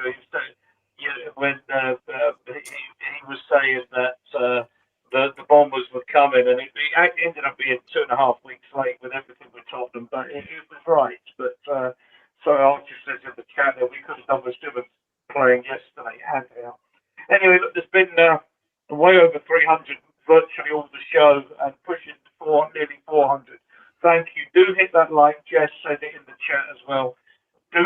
Speaker 1: was saying that the bombers were coming, and it ended up being 2.5 weeks late with everything we told them, but it was right. But so I just said in the chat that we could have done with Simmons playing yesterday. Anyway, look, there's been way over 300 virtually all the show and pushing nearly 400. Thank you. Do hit that like. Jess said it in the chat as well. Do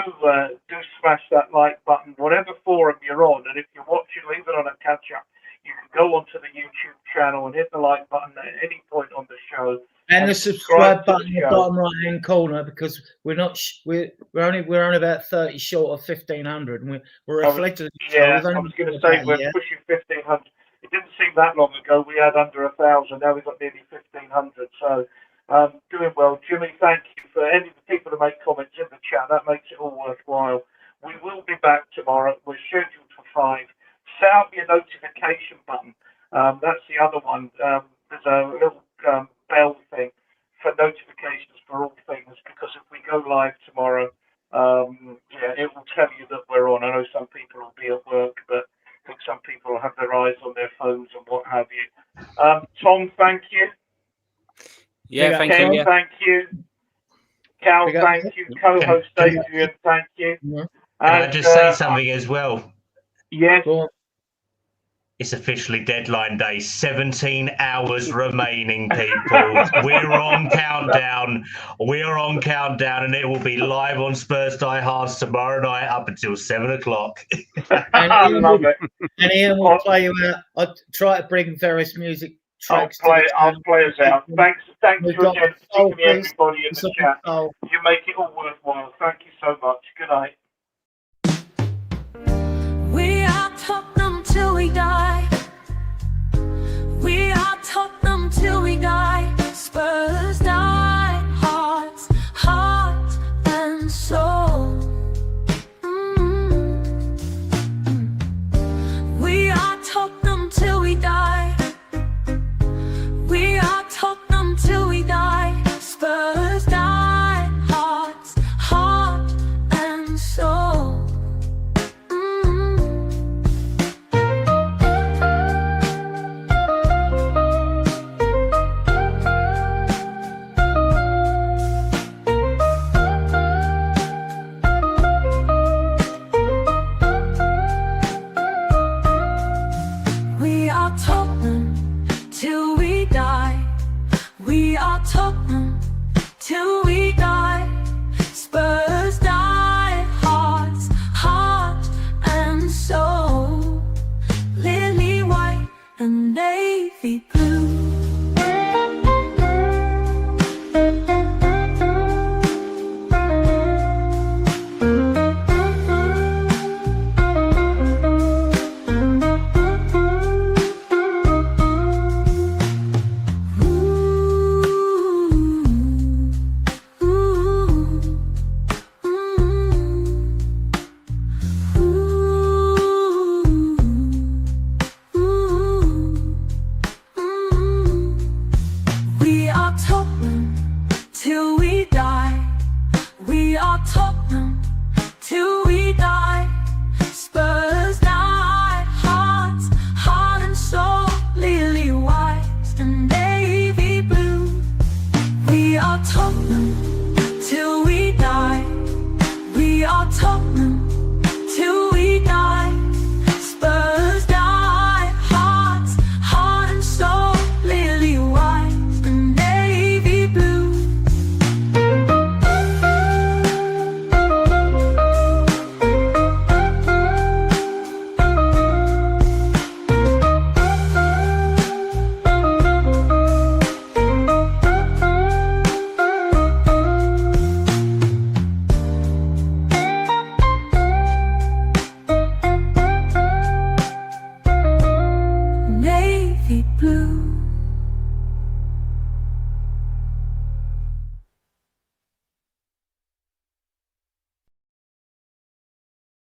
Speaker 1: smash that like button, whatever forum you're on, and if you're watching, leave it on a catch up. You can go onto the YouTube channel and hit the like button at any point on the show,
Speaker 3: and the subscribe button in the bottom right hand corner because we're only about 30 short of 1,500, and we're reflected.
Speaker 1: I was going to say we're pushing 1,500. It didn't seem that long ago. We had under 1,000. Now we've got nearly 1,500. So doing well. Jimmy, thank you for any of the people who make comments in the chat. That makes it all worthwhile. We will be back tomorrow. We're scheduled for 5. Set up your notification button. That's the other one. There's a little bell thing for notifications for all things because if we go live tomorrow, it will tell you that we're on. I know some people will be at work, but I think some people will have their eyes on their phones and what have you. Tom, thank you.
Speaker 4: Yeah, thank
Speaker 1: Ken,
Speaker 4: you. Yeah.
Speaker 1: Thank you. Cal, thank you. Co-host Adrian, thank you.
Speaker 5: Can I just say something as well?
Speaker 1: Yes.
Speaker 5: It's officially deadline day. 17 hours remaining, people. We're on countdown. We're on countdown, and it will be live on Spurs Diehards tomorrow night up until 7 o'clock.
Speaker 1: I love it.
Speaker 3: And Ian will play you out. I'll try to bring various music tracks.
Speaker 1: I'll play us out. Thanks
Speaker 3: We've
Speaker 1: for
Speaker 3: got
Speaker 1: speaking to everybody in the chat.
Speaker 3: Soul.
Speaker 1: You make it all worthwhile. Thank you so much. Good night.
Speaker 6: We are Tottenham till we die. We are Tottenham till we die. Spurs die, hearts, heart and soul. We are Tottenham till we die. We are Tottenham till we die. Spurs die, hearts, heart and soul. We are Tottenham till we die. We are Tottenham till we die. Spurs die, hearts, heart and soul. Lily white and navy blue.